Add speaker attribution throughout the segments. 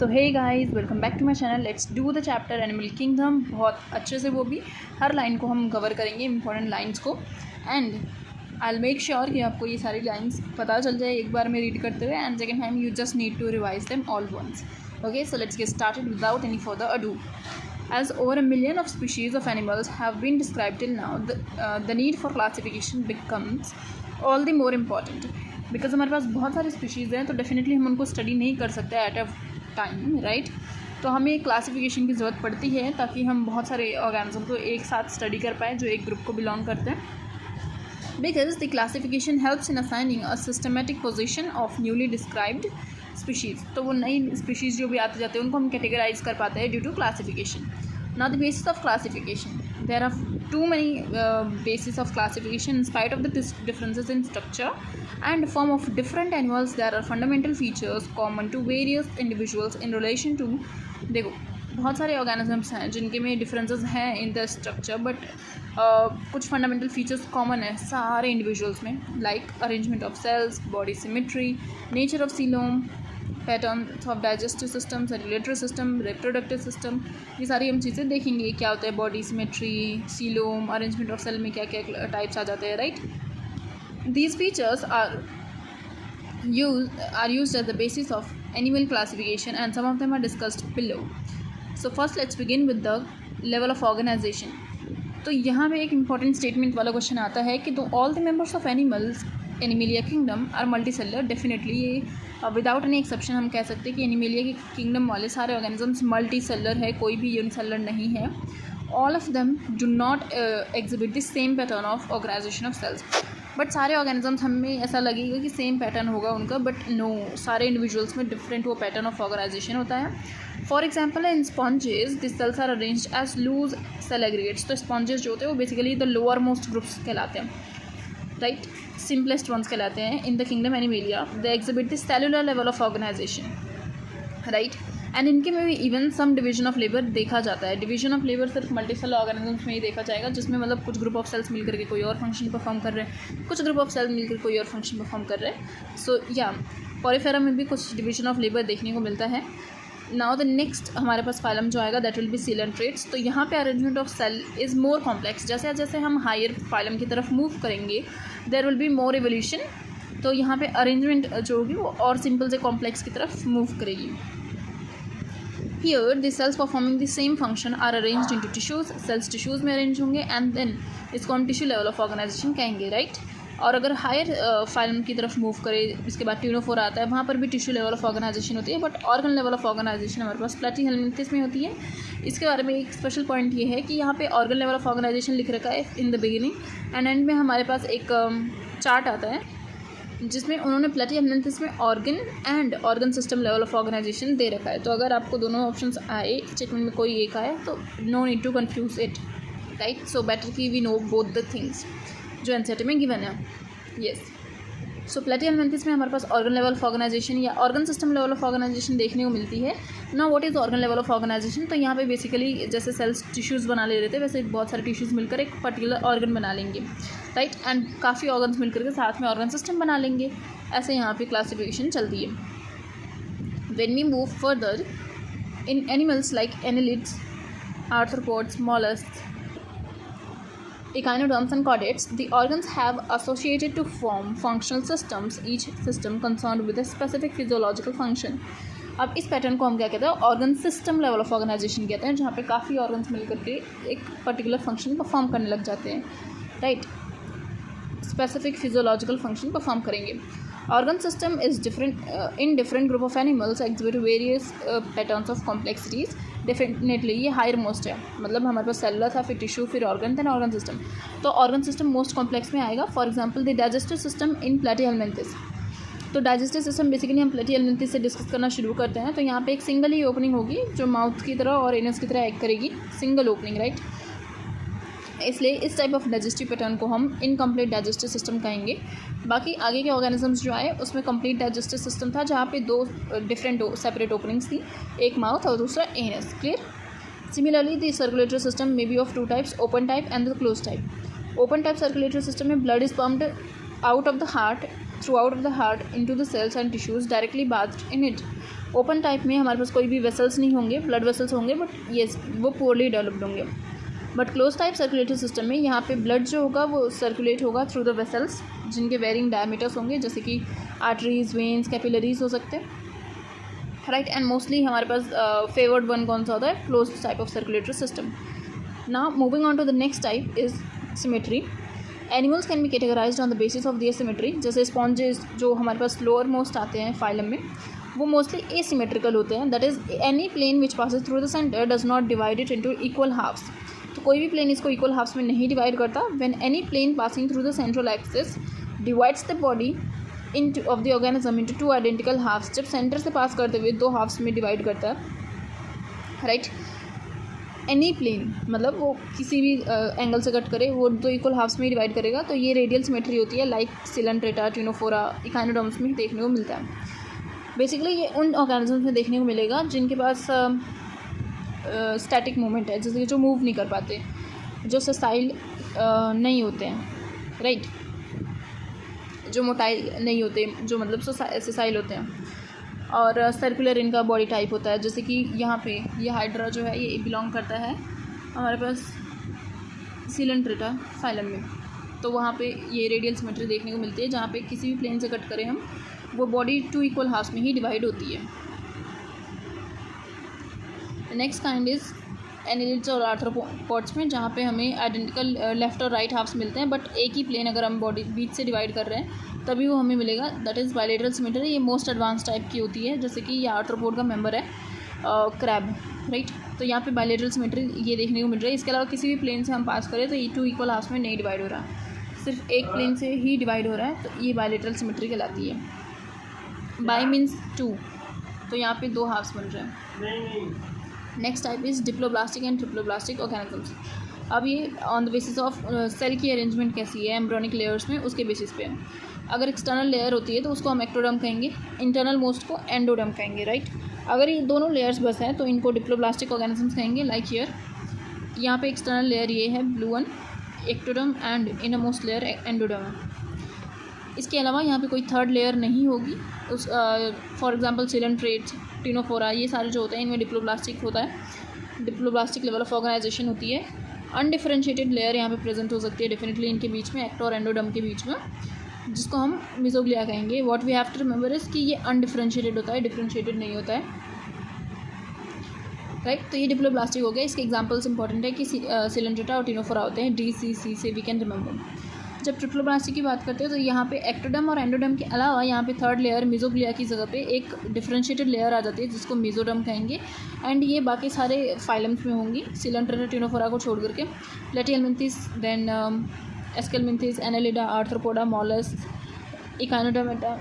Speaker 1: So hey guys, welcome back to my channel. Let's do the chapter animal kingdom. बहुत अच्छे से, वो भी हर लाइन को हम कवर करेंगे, इंपॉर्टेंट लाइंस को, and I will make sure कि आपको ये सारी लाइंस पता चल जाए एक बार में रीड करते हुए, and second time you just need to revise them all once. Okay, so let's get started without any further ado. As over a million of species of animals have been described till now, the need for classification becomes all the more important. Because हमारे पास बहुत सारे species हैं, तो definitely हम उनको study नहीं कर सकते एट अ टाइम, राइट. तो हमें क्लासिफिकेशन की ज़रूरत पड़ती है ताकि हम बहुत सारे ऑर्गेनिज्म को एक साथ स्टडी कर पाएँ जो एक ग्रुप को बिलोंग करते हैं. Because the classification helps in assigning a systematic position of newly described species. तो वो नई स्पीशीज़ जो भी आते जाते हैं उनको हम कैटेगराइज कर पाते हैं due to classification. Now the basis of classification. There are too many bases of classification. In spite of the differences in structure and form of different animals, there are fundamental features common to various individuals in relation to. देखो, बहुत सारे organisms हैं जिनके में differences हैं in the structure, but कुछ fundamental features common है सारे इंडिविजुअल्स में, like arrangement of cells, body symmetry, nature of coelom, patterns of digestive system, circulatory system, reproductive system. ये सारी हम चीज़ें देखेंगे, क्या होता है body symmetry, coelom, arrangement of cell में क्या क्या टाइप्स आ जाते हैं, right. These features are used as the basis of animal classification, and some of them are discussed below. So first let's begin with the level of organization. तो यहाँ पे एक इम्पॉर्टेंट स्टेटमेंट वाला क्वेश्चन आता है कि तो all the members of animals Animalia kingdom are multicellular. Definitely ये विदाउट एनी एक्सेप्शन हम कह सकते हैं कि एनिमेलिया के किंगडम वाले सारे ऑर्गेनिजम्स मल्टी सेलर है, कोई भी यूनिसेलर नहीं है. All of them do not exhibit the same pattern of organization of cells. But सारे ऑर्गेनिजम्स हमें ऐसा लगेगा कि सेम पैटर्न होगा उनका, बट नो, सारे इंडिविजुअल्स में डिफरेंट वो पैटर्न ऑफ ऑर्गेनाइजेशन होता है. For example in sponges this cells are arranged as loose cell aggregates. तो स्पॉन्जेस जो होते हैं वो basically the lower most groups कहलाते हैं, राइट, सिंपलेस्ट वंस कहलाते हैं. In the kingdom Animalia they exhibit the cellular level of organization, right. And इनके में भी even some division of labour देखा जाता है. डिवीजन ऑफ लेबर सिर्फ मल्टीसेलर ऑर्गेनिजम्स में ही देखा जाएगा, जिसमें मतलब कुछ ग्रुप ऑफ सेल्स मिलकर के कोई और फंक्शन परफॉर्म कर रहे हैं, कुछ ग्रुप ऑफ सेल्स मिलकर कोई और फंक्शन परफॉर्म कर रहे हैं. सो या पॉरीफेरा में भी कुछ डिवीजन ऑफ लेबर देखने को मिलता है. नाउ द नेक्स्ट हमारे पास फाइलम जो आएगा दैट विल बी सीलेंट्रेट्स. तो यहाँ पे arrangement of cell is more complex. जैसे जैसे हम हायर फाइलम की तरफ मूव करेंगे there will be more evolution. तो यहाँ पे अरेंजमेंट जो होगी वो और सिंपल से कॉम्प्लेक्स की तरफ मूव करेगी. Here the cells performing the same function are arranged into tissues. Cells tissues में अरेंज होंगे एंड देन इसको हम टिश्यू लेवल ऑफ ऑर्गेनाइजेशन कहेंगे, राइट. और अगर हायर फाइलम की तरफ मूव करें, इसके बाद ट्यूनोफोर आता है, वहाँ पर भी टिश्यू लेवल ऑफ ऑर्गेनाइजेशन होती है, but organ level of organization हमारे पास प्लैटीहेलमिन्थेस में होती है. इसके बारे में एक स्पेशल पॉइंट ये है कि यहाँ पे ऑर्गन लेवल ऑफ ऑर्गेनाइजेशन लिख रखा है in the beginning, and and में हमारे पास एक चार्ट आता है जिसमें उन्होंने प्लैटीहेलमिन्थेस में organ and organ system level of organisation दे रखा है. तो अगर आपको दोनों ऑप्शंस आए स्टेटमेंट में कोई एक आए तो no need to confuse it, right. So better कि we know both the things जो एनसीईआरटी में गिवन है. यस, सो प्लैटीहेलमिन्थेस में हमारे पास ऑर्गन लेवल ऑफ ऑर्गेनाइजेशन या organ system level of organisation देखने को मिलती है. ना what is organ level of organisation. तो यहाँ पे बेसिकली जैसे सेल्स टिश्यूज़ बना ले रहे थे वैसे बहुत सारे टिश्यूज़ मिलकर एक पर्टिकुलर ऑर्गन बना लेंगे, राइट. एंड काफ़ी ऑर्गन्स मिलकर के साथ में ऑर्गन सिस्टम बना लेंगे. ऐसे यहाँ पे क्लासिफिकेशन चलती है. When we move further in animals like annelids, arthropods, molluscs, echinoderms and chordates, the organs have associated to form functional systems, each system concerned with a specific physiological function. अब इस pattern को हम क्या कहते हैं, organ system level of organization कहते हैं, जहाँ पे काफ़ी ऑर्गन्स मिलकर के एक पर्टिकुलर फंक्शन परफॉर्म करने लग जाते हैं, right. Specific physiological function perform करेंगे. Organ system is different in different group of animals exhibit various patterns of complexities. Definitely ये हायर मोस्ट है, मतलब हमारे पास सेलुलर था, फिर टिश्यू, फिर ऑर्गन, देन ऑर्गन सिस्टम. तो ऑर्गन सिस्टम मोस्ट कॉम्प्लेक्स में आएगा. For example the digestive system in Platyhelminthes. तो डाइजेस्टिव सिस्टम बेसिकली हम प्लैटीहेलमिन्थेस से डिस्कस करना शुरू करते हैं. तो यहाँ पे एक सिंगल ही ओपनिंग होगी जो माउथ की तरह और एनस की तरह एक्ट करेगी, सिंगल ओपनिंग, राइट. इसलिए इस टाइप ऑफ डाइजेस्टिव पैटर्न को हम इनकम्प्लीट डाइजेस्टिव सिस्टम कहेंगे. बाकी आगे के ऑर्गेनिजम्स जो आए उसमें कंप्लीट डाइजेस्टिव सिस्टम था, जहाँ पे दो डिफरेंट सेपरेट ओपनिंग्स थी, एक माउथ और दूसरा anus, clear. Similarly the circulatory system may be of two types, open type and the close type. Open type circulatory system में blood is pumped out of the heart, throughout the heart into the cells and tissues directly bathed in it. Open type में हमारे पास कोई भी vessels नहीं होंगे, blood vessels होंगे, but yes वो poorly developed होंगे। But close type circulatory system में यहाँ पे ब्लड जो होगा वो सर्कुलेट होगा थ्रू द वेसल्स जिनके वेरिंग डायमीटर्स होंगे, जैसे कि आर्टरीज, वेन्स, कैपिलरीज हो सकते हैं, राइट। एंड मोस्टली हमारे पास फेवर्ड वन कौन सा होता है, closed type of circulatory system. Now moving on to the next type is symmetry. Animals can be categorized on the basis of their symmetry. जैसे sponges जो हमारे पास लोअर मोस्ट आते हैं फाइलम में, वो मोस्टली एसिमेट्रिकल होते हैं। That is any plane which passes through the centre does not divide it into equal halves. तो कोई भी प्लेन इसको इक्वल हाफ्स में नहीं डिवाइड करता। When any plane passing through the central axis divides the body in of the organism into two identical halves. जब centre से pass करते हुए दो हाफ्स में डिवाइड करता है, राइट। एनी प्लेन मतलब वो किसी भी एंगल से कट करे, वो दो इक्वल हाफ्स में डिवाइड करेगा, तो ये रेडियल सिमेट्री होती है, लाइक सिलेंट्रेटा, ट्यूनोफोरा, इकाइनोडर्म्स में देखने को मिलता है। बेसिकली ये उन ऑर्गेनिजम्स में देखने को मिलेगा जिनके पास स्टैटिक मूवमेंट है, जैसे जो मूव नहीं कर पाते, जो ससाइल नहीं होते हैं, राइट, जो मोटाइल नहीं होते, जो मतलब ससाइल होते हैं, और सर्कुलर इनका बॉडी टाइप होता है। जैसे कि यहाँ पे ये हाइड्रा जो है ये बिलोंग करता है हमारे पास सिलेंट्रेटा फाइलम में, तो वहाँ पे ये रेडियल सिमेट्री देखने को मिलती है, जहाँ पे किसी भी प्लेन से कट करें हम, वो बॉडी टू इक्वल हाफ्स में ही डिवाइड होती है। नेक्स्ट काइंड इज़ एनिलिड्स और आर्थ्रोपोड्स में, जहाँ पे हमें आइडेंटिकल लेफ्ट और राइट हाफ्स मिलते हैं, बट एक ही प्लेन अगर हम बॉडी बीच से डिवाइड कर रहे हैं तभी वो हमें मिलेगा। That is bilateral symmetry. ये मोस्ट एडवांस टाइप की होती है, जैसे कि ये आर्थ्रोपोड का मेंबर है क्रैब, राइट। तो यहाँ पे बायलेटरल सिमेट्री ये देखने को मिल रहा है। इसके अलावा किसी भी प्लेन से हम पास करें तो ये टू इक्वल हाफ्स में नहीं डिवाइड हो रहा, सिर्फ एक प्लेन से ही डिवाइड हो रहा है, तो ये बायलेटरल सिमेट्री कहलाती है। बाई मीन्स टू, तो यहाँ पे दो हाफ्स बन रहे हैं। Next type is diploblastic and triploblastic organisms. अब ये on the basis of cell की अरेंजमेंट कैसी है एम्ब्रियोनिक लेयर्स में, उसके बेसिस पे। अगर एक्सटर्नल लेयर होती है तो उसको हम एक्टोडर्म कहेंगे, इंटरनल मोस्ट को एंडोडर्म कहेंगे, राइट। अगर ये दोनों लेयर्स बस हैं तो इनको डिप्लोब्लास्टिक ऑर्गेनिजम्स कहेंगे। लाइक हियर यहाँ पे एक्सटर्नल लेयर ये है blue one, ectoderm, and inner most layer endoderm. इसके अलावा यहाँ पे कोई थर्ड लेयर नहीं होगी। उस फॉर एग्जांपल सिलेंट्रेट्स, टिनोफोरा, ये सारे जो होते हैं इनमें डिप्लोब्लास्टिक होता है, डिप्लोब्लास्टिक लेवल ऑफ ऑर्गेनाइजेशन होती है। अनडिफरेंशिएटेड लेयर यहाँ पे प्रेजेंट हो सकती है डेफिनेटली इनके बीच में, एक्टो और एंडोडर्म के बीच में, जिसको हम मेसोग्लिया कहेंगे। What we have to remember is कि ये अनडिफरेंशिएटेड होता है, डिफरेंशिएटेड नहीं होता है, राइट। तो ये डिप्लोब्लास्टिक हो गया। इसके एग्जांपल्स इंपॉर्टेंट है कि सिलेंट्रेटा और टिनोफोरा होते हैं, DCC से वी कैन रिमेंबर। जब ट्रिप्लोब्लास्टिक की बात करते हैं तो यहाँ पे एक्टोडर्म और एंडोडर्म के अलावा यहाँ पे थर्ड लेयर मेसोग्लिया की जगह पे एक डिफरेंशिएटेड लेयर आ जाती है जिसको मेसोडर्म कहेंगे। एंड ये बाकी सारे फाइलम्स में होंगी, सिलेंट्रेटा, टिनोफोरा को छोड़ करके। Platyhelminthes, then Aschelminthes, Annelida, Arthropoda, mollusc, Echinodermata,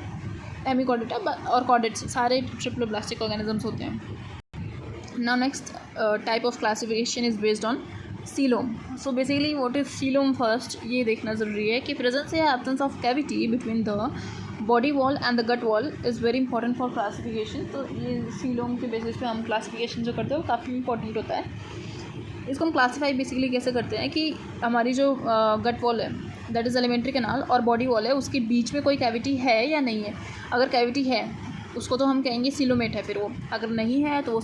Speaker 1: Hemichordata और कॉर्डेट्स, सारे ट्रिप्लोब्लास्टिक ऑर्गेनिजम्स होते हैं। Now next type of classification is based on coelom. So basically what is coelom first, ये देखना ज़रूरी है कि प्रेजेंस या absence of cavity between the body wall and the gut wall is very important for classification. तो ये coelom के basis पे हम क्लासिफिकेशन जो करते हैं वो काफ़ी इंपॉर्टेंट होता है। इसको हम क्लासीफाई बेसिकली कैसे करते हैं कि हमारी जो गट वॉल है, दैट इज़ एलिमेंट्री कैनाल, और बॉडी वॉल है, उसके बीच में कोई कैविटी है या नहीं है। अगर कैविटी है उसको तो हम कहेंगे सीलोमेट है, फिर वो अगर नहीं है तो वो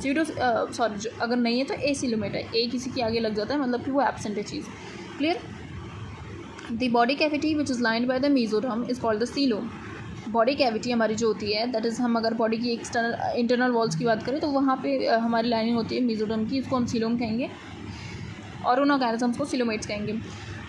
Speaker 1: अगर नहीं है तो एसीलोमेट है। ए किसी के आगे लग जाता है मतलब कि वो एब्सेंट है चीज़। Clear? The body cavity which is lined by the mesoderm is called the coelom. Body cavity हमारी जो होती है, दैट इज़ हम अगर बॉडी की इंटरनल वॉल्स की बात करें तो वहाँ पे हमारी लाइनिंग होती है मेसोडर्म की, इसको हम सीलोम कहेंगे, और उन ऑर्गेनिजम्स को सीलोमेट्स कहेंगे,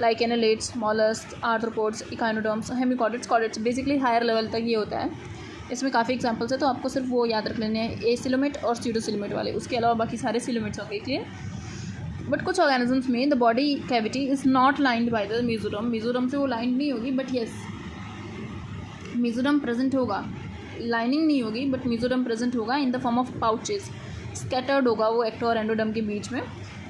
Speaker 1: like annelids, mollusc, arthropods, echinoderms, hemichordates, chordates. Basically higher level तक ये होता है। इसमें काफ़ी एग्जांपल्स है तो आपको सिर्फ वो याद रख लेने हैं, एसिलोमेट और स्यूडोसिलोमेट वाले, उसके अलावा बाकी सारे सिलोमेट्स होंगे। क्लियर? बट कुछ ऑर्गेनिजम्स में the body cavity is not lined by the mesoderm. Mesoderm से वो लाइंड नहीं होगी, बट येस मेसोडर्म प्रेजेंट होगा, लाइनिंग नहीं होगी बट मेसोडर्म प्रेजेंट होगा in the form of pouches, scattered होगा वो एक्टो और एंडोडर्म के बीच में।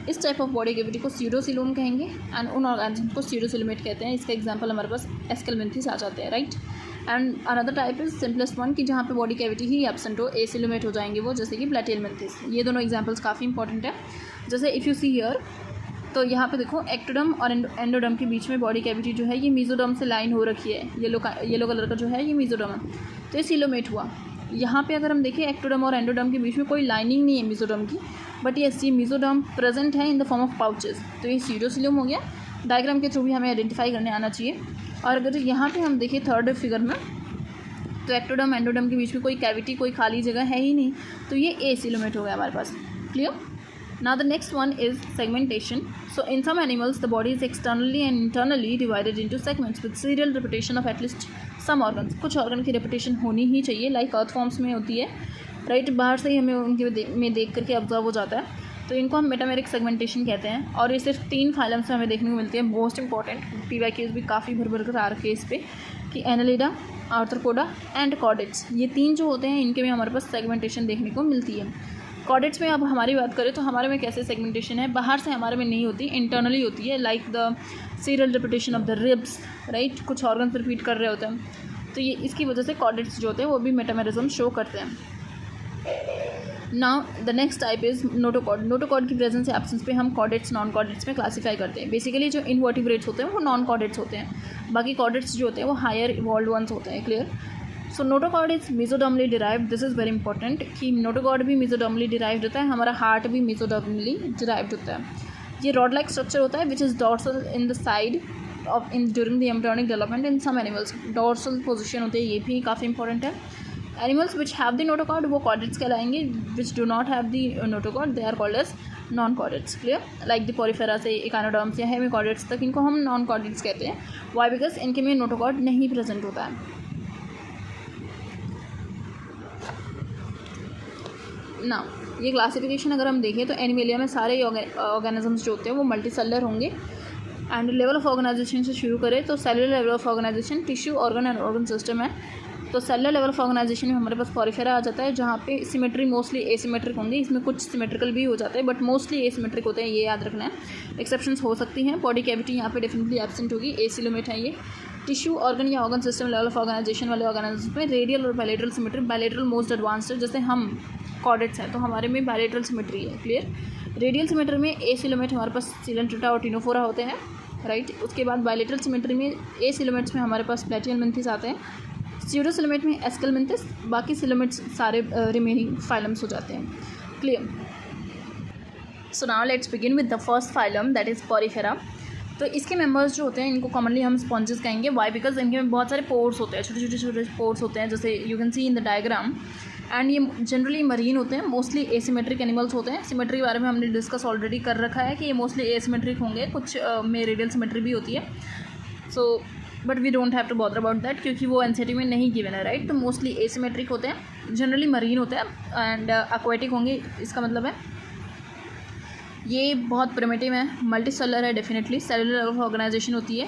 Speaker 1: इस टाइप ऑफ बॉडी कैविटी को स्यूडोसिलोम कहेंगे एंड उन ऑर्गेनिजम्स को स्यूडोसिलोमेट कहते हैं। इसका एग्जांपल हमारे पास एस्केलमिन्थेस आ जाते हैं, right. And another type is simplest one कि जहाँ पे बॉडी कैविटी ही एब्सेंट हो, एसिलोमेट हो जाएंगे वो, जैसे कि प्लेटिहेलमिन्थेस। ये दोनों एग्जांपल्स काफ़ी इंपॉर्टेंट है। जैसे इफ़ यू सी हियर, तो यहाँ पे देखो एक्टोडर्म और एंडोडर्म के बीच में बॉडी कैविटी जो है ये मेसोडर्म से लाइन हो रखी है, येलो कलर का जो है ये मेसोडर्म है, तो ये सीलोमेट हुआ। यहाँ पे अगर हम देखें एक्टोडर्म और एंडोडर्म के बीच में कोई लाइनिंग नहीं है मेसोडर्म की, बट यस ये मेसोडर्म प्रेजेंट है in the form of pouches. तो ये सीरोसिलियम हो गया, डायग्राम के थ्रू भी हमें आइडेंटिफाई करने आना चाहिए। और अगर यहाँ पे हम देखें थर्ड फिगर में, तो एक्टोडर्म एंडोडर्म के बीच में कोई कैविटी, कोई खाली जगह है ही नहीं, तो ये एसिलोमेट हो गया हमारे पास। Clear? Now the next one is segmentation. So in some animals the body is externally and internally divided into segments with serial repetition of at least some organs. कुछ ऑर्गन की रिपीटेशन होनी ही चाहिए, like earth forms में होती है, right? बाहर से ही हमें उनके में देख करके ऑब्जर्व हो जाता है, तो इनको हम मेटामेरिक सेगमेंटेशन कहते हैं। और ये सिर्फ 3 फाइलम्स में हमें देखने को मिलती है। मोस्ट इंपॉर्टेंट PYQs भी काफ़ी भर कर आ रखे हैं इस पर कि एनालिडा, आर्थ्रोपोडा एंड कॉर्डेट्स, ये 3 जो होते हैं इनके में हमारे पास सेगमेंटेशन देखने को मिलती है। कॉर्डेट्स में अब हमारी बात करें तो हमारे में कैसे सेगमेंटेशन है, बाहर से हमारे में नहीं होती, इंटरनली होती है, like the serial repetition of the ribs, right? कुछ ऑर्गन्स रिपीट कर रहे होते हैं, तो ये इसकी वजह से कॉर्डेट्स जो होते हैं वो भी मेटामेरिज्म शो करते हैं। Now the next type is notochord. Notochord की प्रेजेंस या एब्सेंस पे हम कॉर्डेट्स नॉन कॉर्डेट्स में क्लासीफाई करते हैं। बेसिकली जो इनवर्टिब्रेट्स होते हैं वो नॉन कॉर्डेट्स होते हैं, बाकी कॉर्डेट्स जो होते हैं वो हायर इवॉल्व्ड वंस होते हैं। Clear? So notochord is मेसोडर्मली derived. This is very important कि नोटोकॉर्ड भी मेसोडर्मली डिराइव्ड होता है, हमारा हार्ट भी मेसोडर्मली डिराइव्ड होता है। ये रॉड लाइक स्ट्रक्चर होता है which is dorsal in the side of in during the embryonic development in some animals. Dorsal position होती है, ये भी काफ़ी इंपॉर्टेंट है। Animals which have the notochord वो कॉर्डेट्स कहलाएंगे, which do not have the notochord they are called as non chordates. Clear? Like the Porifera से echinoderms या हेमिकॉर्डेट्स तक इनको हम नॉन कॉर्डेट्स कहते हैं। वाई? बिकॉज इनके में नोटोकॉर्ड नहीं प्रेजेंट होता है। ना ये क्लासिफिकेशन अगर हम देखें तो एनिमेलिया में सारे ऑर्गेनिजम्स जो होते हैं वो मल्टी सेलुलर होंगे। एंड लेवल ऑफ ऑर्गेनाइजेशन से शुरू करें तो cellular level of organization tissue organ and organ system है। तो सेलुलर लेवल ऑफ ऑर्गेनाइजेशन में हमारे पास पॉरीफेरा आ जाता है, जहाँ पे सिमेट्री मोस्टली एसिमेट्रिक होंगी, इसमें कुछ सिमेट्रिकल भी हो जाते हैं बट मोस्टली एसिमेट्रिक होते हैं, ये याद रखना है। एक्सेप्शंस हो सकती हैं। बॉडी कैविटी यहाँ पे डेफिनेटली एब्सेंट होगी, एसिलोमेट है ये। टिश्यू ऑर्गन या organ system level of organization वाले ऑर्गेनिज्म में रेडियल और bilateral symmetry, bilateral most advanced है। जैसे हम कॉर्डेट्स हैं तो हमारे में बायलेटरल सिमेट्री है। क्लियर? रेडियल सिमेट्री में एसिलोमेट हमारे पास सिलेंट्रेटा और टिनोफोरा होते हैं, राइट? उसके बाद बायलेटरल सिमेट्री में एसिलोमेट्स में हमारे पास प्लेटियलमिंथिस आते हैं, स्यूडोसिलोमेट में एस्केलमिंथिस, बाकी सिलोमेट्स सारे रिमेनिंग फाइलम्स हो जाते हैं। Clear? So now let's begin with the first phylum that is Porifera. तो इसके मेंबर्स जो होते हैं इनको कॉमनली हम स्पॉन्जेस कहेंगे। वाई? बिकॉज इनके में बहुत सारे पोर्स होते हैं, छोटे छोटे पोर्स होते हैं, जैसे you can see in the diagram. And ये जनरली मरीन होते हैं, मोस्टली एसिमेट्रिक एनिमल्स होते हैं। सिमेट्री के बारे में हमने डिस्कस ऑलरेडी कर रखा है कि ये मोस्टली एसिमेट्रिक होंगे, कुछ में रेडियल सिमेट्री भी होती है। So but we don't have to bother about that क्योंकि वो एनसीईआरटी में नहीं गिवन है, राइट? तो मोस्टली एसिमेट्रिक होते हैं, जनरली मरीन होते हैं एंड एक्वेटिक होंगे। इसका मतलब है ये बहुत प्रिमिटिव है, मल्टी सेलुलर है, definitely cellular level of organization होती है।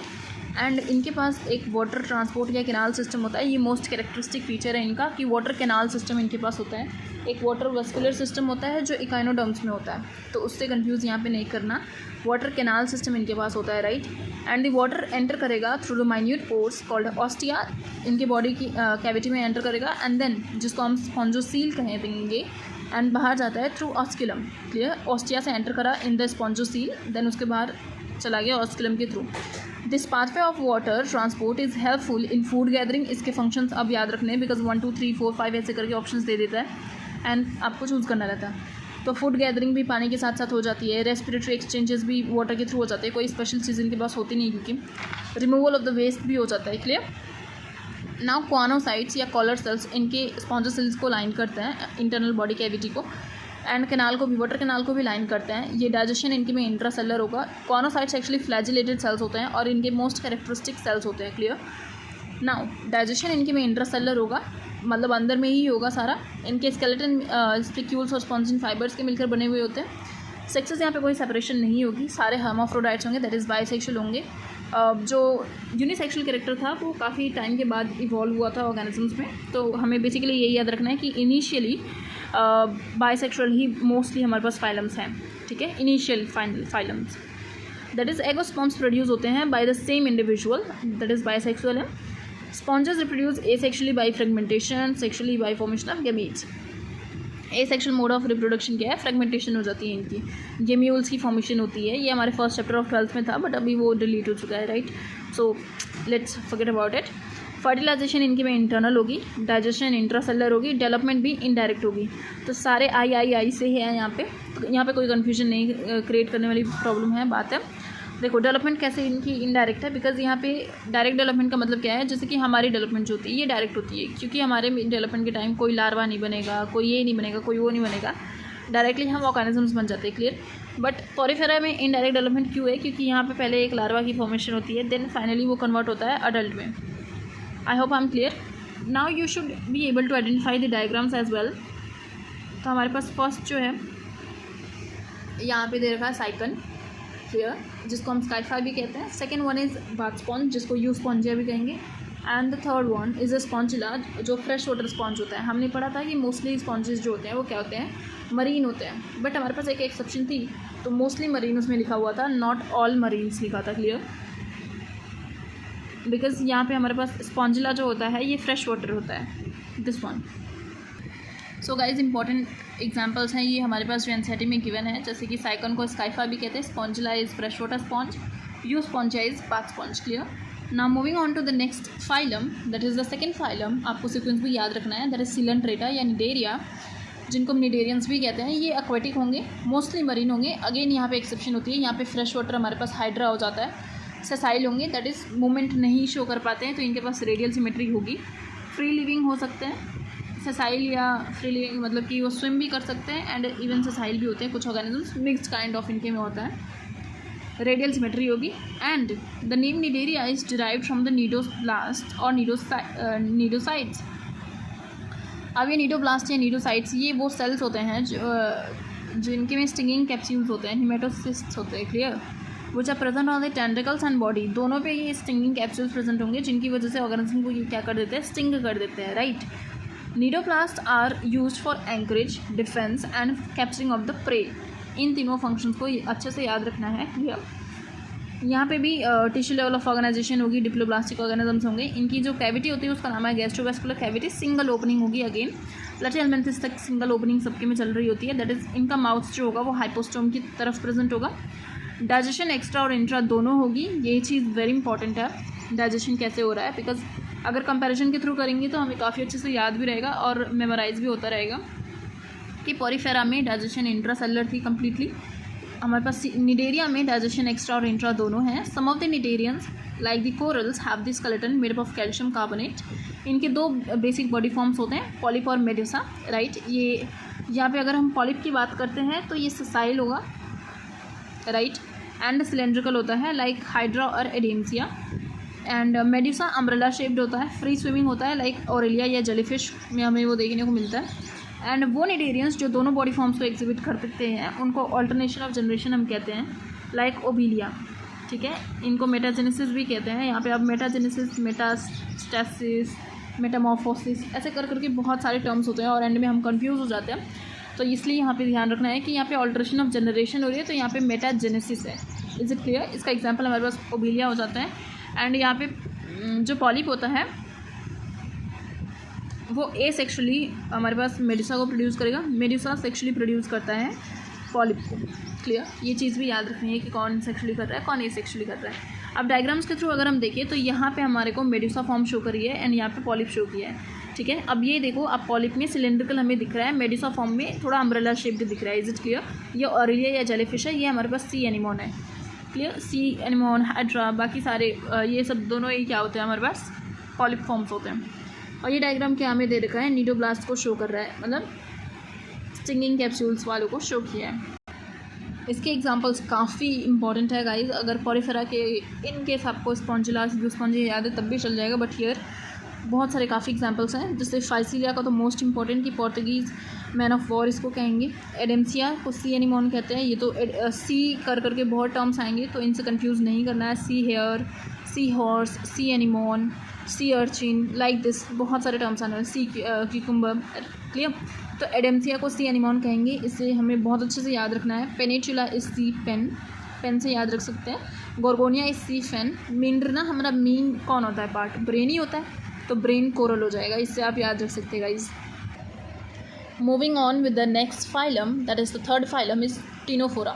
Speaker 1: एंड इनके पास एक वाटर ट्रांसपोर्ट या कैनाल सिस्टम होता है। ये मोस्ट कैरेक्टरिस्टिक फीचर है इनका कि वाटर कैनाल सिस्टम इनके पास होता है। एक वाटर वेस्कुलर सिस्टम होता है जो इकाइनोडर्म्स में होता है, तो उससे कंफ्यूज यहाँ पे नहीं करना। वाटर कैनाल सिस्टम इनके पास होता है, right? And the water enter करेगा through the minute pores called ostia, इनके बॉडी की कैविटी में एंटर करेगा एंड देन जिसको हम स्पॉन्जोसील कहेंगे, एंड बाहर जाता है थ्रू ऑस्क्यूलम। क्लियर? ऑस्टिया से एंटर करा इन द स्पॉन्जोसील, देन उसके बाहर चला गया ऑस्क्यूलम के through. This pathway of water transport is helpful in food gathering. इसके फंक्शंस अब याद रखने हैं बिकॉज 1 2 3 4 5 ऐसे करके ऑप्शंस दे देता है एंड आपको चूज़ करना रहता है। तो फूड गैदरिंग भी पानी के साथ साथ हो जाती है, रेस्पिरेटरी एक्सचेंजेस भी वाटर के थ्रू हो जाते हैं, कोई स्पेशल चीज़ इनके पास होती नहीं क्योंकि रिमूवल ऑफ द वेस्ट भी हो जाता है। क्लियर? नाउ क्वानोसाइट्स या कॉलर सेल्स इनके स्पॉन्जोसेल्स को लाइन करते हैं, इंटरनल बॉडी कैविटी को, एंड कैनाल को भी, वाटर कैनाल को भी लाइन करते हैं। ये डाइजेशन इनके में इंट्रासेलर होगा। क्वानोसाइट्स एक्चुअली फ्लैजिलेटेड सेल्स होते हैं और इनके मोस्ट कैरेक्टरिस्टिक सेल्स होते हैं। क्लियर? नाउ डाइजेशन इनके में इंट्रासेलर होगा, मतलब अंदर में ही होगा सारा। इनके स्केलेटन स्पिक्यूल्स और स्पॉन्जिन फाइबर्स के मिलकर बने हुए होते हैं। सेक्सेस यहाँ पे कोई सेपरेशन नहीं होगी, सारे हर्माफ्रोडाइट्स होंगे, दैट इज़ बाइसेक्सुअल होंगे। जो यूनिसेक्सुअल कैरेक्टर था वो काफ़ी टाइम के बाद इवॉल्व हुआ था ऑर्गेनिजम्स में, तो हमें बेसिकली यही याद रखना है कि इनिशियली बाइसेक्सुअल ही मोस्टली हमारे पास फाइलम्स हैं। ठीक है? Initial phylums that is eggs sperms produce होते हैं by the same individual, that is bisexual है। Sponges reproduce asexually by fragmentation, sexually by formation of gametes. Asexual mode of reproduction क्या है? Fragmentation हो जाती है इनकी, गेम्यूल्स की फॉर्मेशन होती है। ये हमारे फर्स्ट चैप्टर ऑफ 12th में था बट अभी वो डिलीट हो चुका है, right? So let's forget about it. Fertilization इनकी में इंटरनल होगी, डाइजेशन इंट्रासेलर होगी, डेवलपमेंट भी इनडायरेक्ट होगी। तो सारे आई से है यहाँ पे, तो यहाँ पे कोई कन्फ्यूजन नहीं क्रिएट करने वाली प्रॉब्लम है बात है। देखो डेवलपमेंट कैसे इनकी इनडायरेक्ट है, बिकॉज यहाँ पे डायरेक्ट डेवलपमेंट का मतलब क्या है, जैसे कि हमारी डेवलपमेंट जो होती है ये डायरेक्ट होती है, क्योंकि हमारे डेवलपमेंट के टाइम कोई लार्वा नहीं बनेगा, कोई ये नहीं बनेगा, कोई वो नहीं बनेगा, डायरेक्टली हम ऑर्गेनिजम्स बन जाते हैं, क्लियर। बट पॉरीफेरा में इनडायरेक्ट डेवलपमेंट क्यों है, क्योंकि यहाँ पे पहले एक लार्वा की फॉर्मेशन होती है, देन फाइनली वो कन्वर्ट होता है अडल्ट में। I hope I am clear. Now you should be able to identify the diagrams as well. तो हमारे पास फर्स्ट जो है यहाँ पे दे रखा है साइकन, क्लियर, जिसको हम स्काइफाई भी कहते हैं। Second one is bath sponge, जिसको यू स्पॉन्जिया भी कहेंगे। And the third one is a Spongilla, जो फ्रेश वाटर स्पॉन्ज होता है। हमने पढ़ा था कि मोस्टली स्पॉन्जेस जो होते हैं वो क्या होते हैं, मरीन होते हैं, बट हमारे पास एक एक्सेप्शन थी, तो मोस्टली मरीन उसमें लिखा हुआ था, नॉट ऑल मरीन्स लिखा था, क्लियर। बिकॉज यहाँ पे हमारे पास स्पॉन्जिला जो होता है ये फ्रेश वाटर होता है, this one. So guys important examples हैं ये हमारे पास जो एनसीईआरटी में गिवन है, जैसे कि साइकन को स्काइफा भी कहते हैं, Spongilla is fresh water sponge, Euspongia is bath sponge, clear. Now moving on to the next phylum, that is the second phylum. आपको सीक्वेंस भी याद रखना है, दैट इज सिलेंट्रेटा या निडेरिया, जिनको हम निडेरियंस भी कहते हैं। ये एक्वेटिक होंगे, मोस्टली मरीन होंगे। अगेन यहाँ पे एक्सेप्शन होती है, यहाँ पे फ्रेश वाटर हमारे पास हाइड्रा हो जाता है। सेसाइल होंगे, दैट इज़ मूवमेंट नहीं शो कर पाते हैं, तो इनके पास रेडियल सिमेट्री होगी। फ्री लिविंग हो सकते हैं सेसाइल, या फ्री लिविंग मतलब कि वो स्विम भी कर सकते हैं, एंड इवन सेसाइल भी होते हैं कुछ ऑर्गेनिजम्स, मिक्स्ड काइंड ऑफ इनके में होता है। रेडियल सिमेट्री होगी। And the name Cnidaria is derived from the cnidoblast और नीडोसाइट्स। अब ये नीडोब्लास्ट या नीडोसाइट्स ये वो सेल्स होते हैं जो इनके में स्टिंगिंग कैप्सूल्स होते हैं, हेमेटोसिस्ट्स होते हैं, clear, which are present on the tentacles and body. दोनों पे ये स्टिंगिंग कैप्सूल्स प्रेजेंट होंगे, जिनकी वजह से ऑर्गेनिज्म को ये क्या कर देते हैं, स्टिंग कर देते हैं, right. Cnidoblast are used for anchorage, defence and capturing of the prey. इन तीनों फंक्शंस को अच्छे से याद रखना है, क्लियर। यहाँ पे भी टिश्यू लेवल ऑफ ऑर्गेनाइजेशन होगी, डिप्लोब्लास्टिक ऑर्गेनिजम्स होंगे। इनकी जो कैविटी होती है उसका नाम है गैस्ट्रोवेस्कुलर कैविटी, सिंगल ओपनिंग होगी। अगेन प्लेटिहेल्मिन्थस तक सिंगल ओपनिंग सबके में चल रही होती है, दैट इज़ इनका माउथ जो होगा वो हाइपोस्टोम की तरफ प्रेजेंट होगा। डाइजेशन एक्स्ट्रा और इंट्रा दोनों होगी, ये चीज़ वेरी इंपॉर्टेंट है, डाइजेशन कैसे हो रहा है, बिकॉज अगर कंपैरिजन के थ्रू करेंगे तो हमें काफ़ी अच्छे से याद भी रहेगा और मेमोराइज भी होता रहेगा कि पॉरीफेरा में डाइजेशन इंट्रासेलुलर थी कम्प्लीटली। हमारे पास निडेरिया में डाइजेशन एक्स्ट्रा और इंट्रा दोनों हैं। Some of the cnidarians like the corals have the skeleton made up of calcium carbonate. इनके दो बेसिक बॉडी फॉर्म्स होते हैं, पॉलिप और मेडुसा, राइट। ये यहाँ पे अगर हम पॉलिप की बात करते हैं तो ये सेसाइल होगा, राइट, एंड सिलेंड्रिकल होता है लाइक हाइड्रा और एडेम्सिया। एंड मेडुसा अम्ब्रेला शेप्ड होता है, फ्री स्विमिंग होता है लाइक ऑरेलिया या जेलीफिश में हमें वो देखने को मिलता है। एंड वो निडेरियंस जो दोनों बॉडी फॉर्म्स को एग्जिबिट कर सकते हैं उनको ऑल्टरनेशन ऑफ जनरेशन हम कहते हैं, लाइक ओबिलिया, ठीक है। इनको मेटाजेनेसिस भी कहते हैं। यहाँ पे अब मेटाजेनेसिस, मेटास्टेसिस, मेटामॉर्फोसिस ऐसे कर करके बहुत सारे टर्म्स होते हैं और एंड में हम कंफ्यूज हो जाते हैं, तो इसलिए यहाँ पे ध्यान रखना है कि यहाँ पे ऑल्टरेशन ऑफ जनरेशन हो रही है, तो यहाँ पे मेटाजेनेसिस है। Is it clear? इसका एग्जाम्पल हमारे पास ओबिलिया हो जाता है। एंड यहाँ पे जो पॉलिप होता है वो एसेक्सुअली हमारे पास मेडुसा को प्रोड्यूस करेगा, मेडुसा सेक्सुअली प्रोड्यूस करता है पॉलिप को, क्लियर। ये चीज़ भी याद रखनी है कि कौन सेक्सुअली कर रहा है, कौन एसेक्सुअली कर रहा है। अब डायग्राम्स के थ्रू अगर हम देखें तो यहाँ पे हमारे को मेडुसा फॉर्म शो करी है एंड यहाँ पे पॉलिप शो किया है, ठीक है। अब ये देखो, अब पॉलिप में सिलेंड्रिकल हमें दिख रहा है, मेडुसा फॉर्म में थोड़ा अम्ब्रेला शेप्ड दिख रहा है। Is it clear? ये ऑरेलिया या जेलीफिश है, ये हमारे पास सी एनिमोन है, क्लियर। सी एनिमोन, हाइड्रा, बाकी सारे ये सब दोनों ही क्या होते हैं हमारे पास, पॉलिप फॉर्म्स होते हैं। और ये डायग्राम क्या हमें दे रखा है, नीडोब्लास्ट को शो कर रहा है, मतलब स्टिंगिंग कैप्सूल्स वालों को शो किया है। इसके एग्जांपल्स काफ़ी इंपॉर्टेंट है गाइस। अगर पॉरीफेरा के इन केस आपको स्पॉन्जिला, स्पॉन्जिया याद है तब भी चल जाएगा, बट हियर बहुत सारे काफ़ी एग्जांपल्स हैं। जैसे फाइसिलिया का तो मोस्ट इंपॉर्टेंट कि पोर्तुगीज़ मैन ऑफ वॉर इसको कहेंगे। एडेम्सिया को सी एनिमोन कहते हैं। ये तो सी कर करके बहुत टर्म्स आएंगे, तो इनसे कंफ्यूज नहीं करना है। Sea hare, sea horse, sea anemone, sea urchin, like this बहुत सारे टर्म्स आने हैं। Sea cucumber, clear. तो एडेम्सिया को सी एनिमोन कहेंगे, इसे हमें बहुत अच्छे से याद रखना है। पेनिचुला इज सी पेन, पेन से याद रख सकते हैं। गोर्गोनिया इज सी फेन। मिंड्रना हमारा मीन कौन होता है पार्ट, ब्रेन ही होता है, तो ब्रेन कोरल हो जाएगा, इससे आप याद रख सकते हैं guys. Moving on with the next phylum, that is the third phylum is Ctenophora.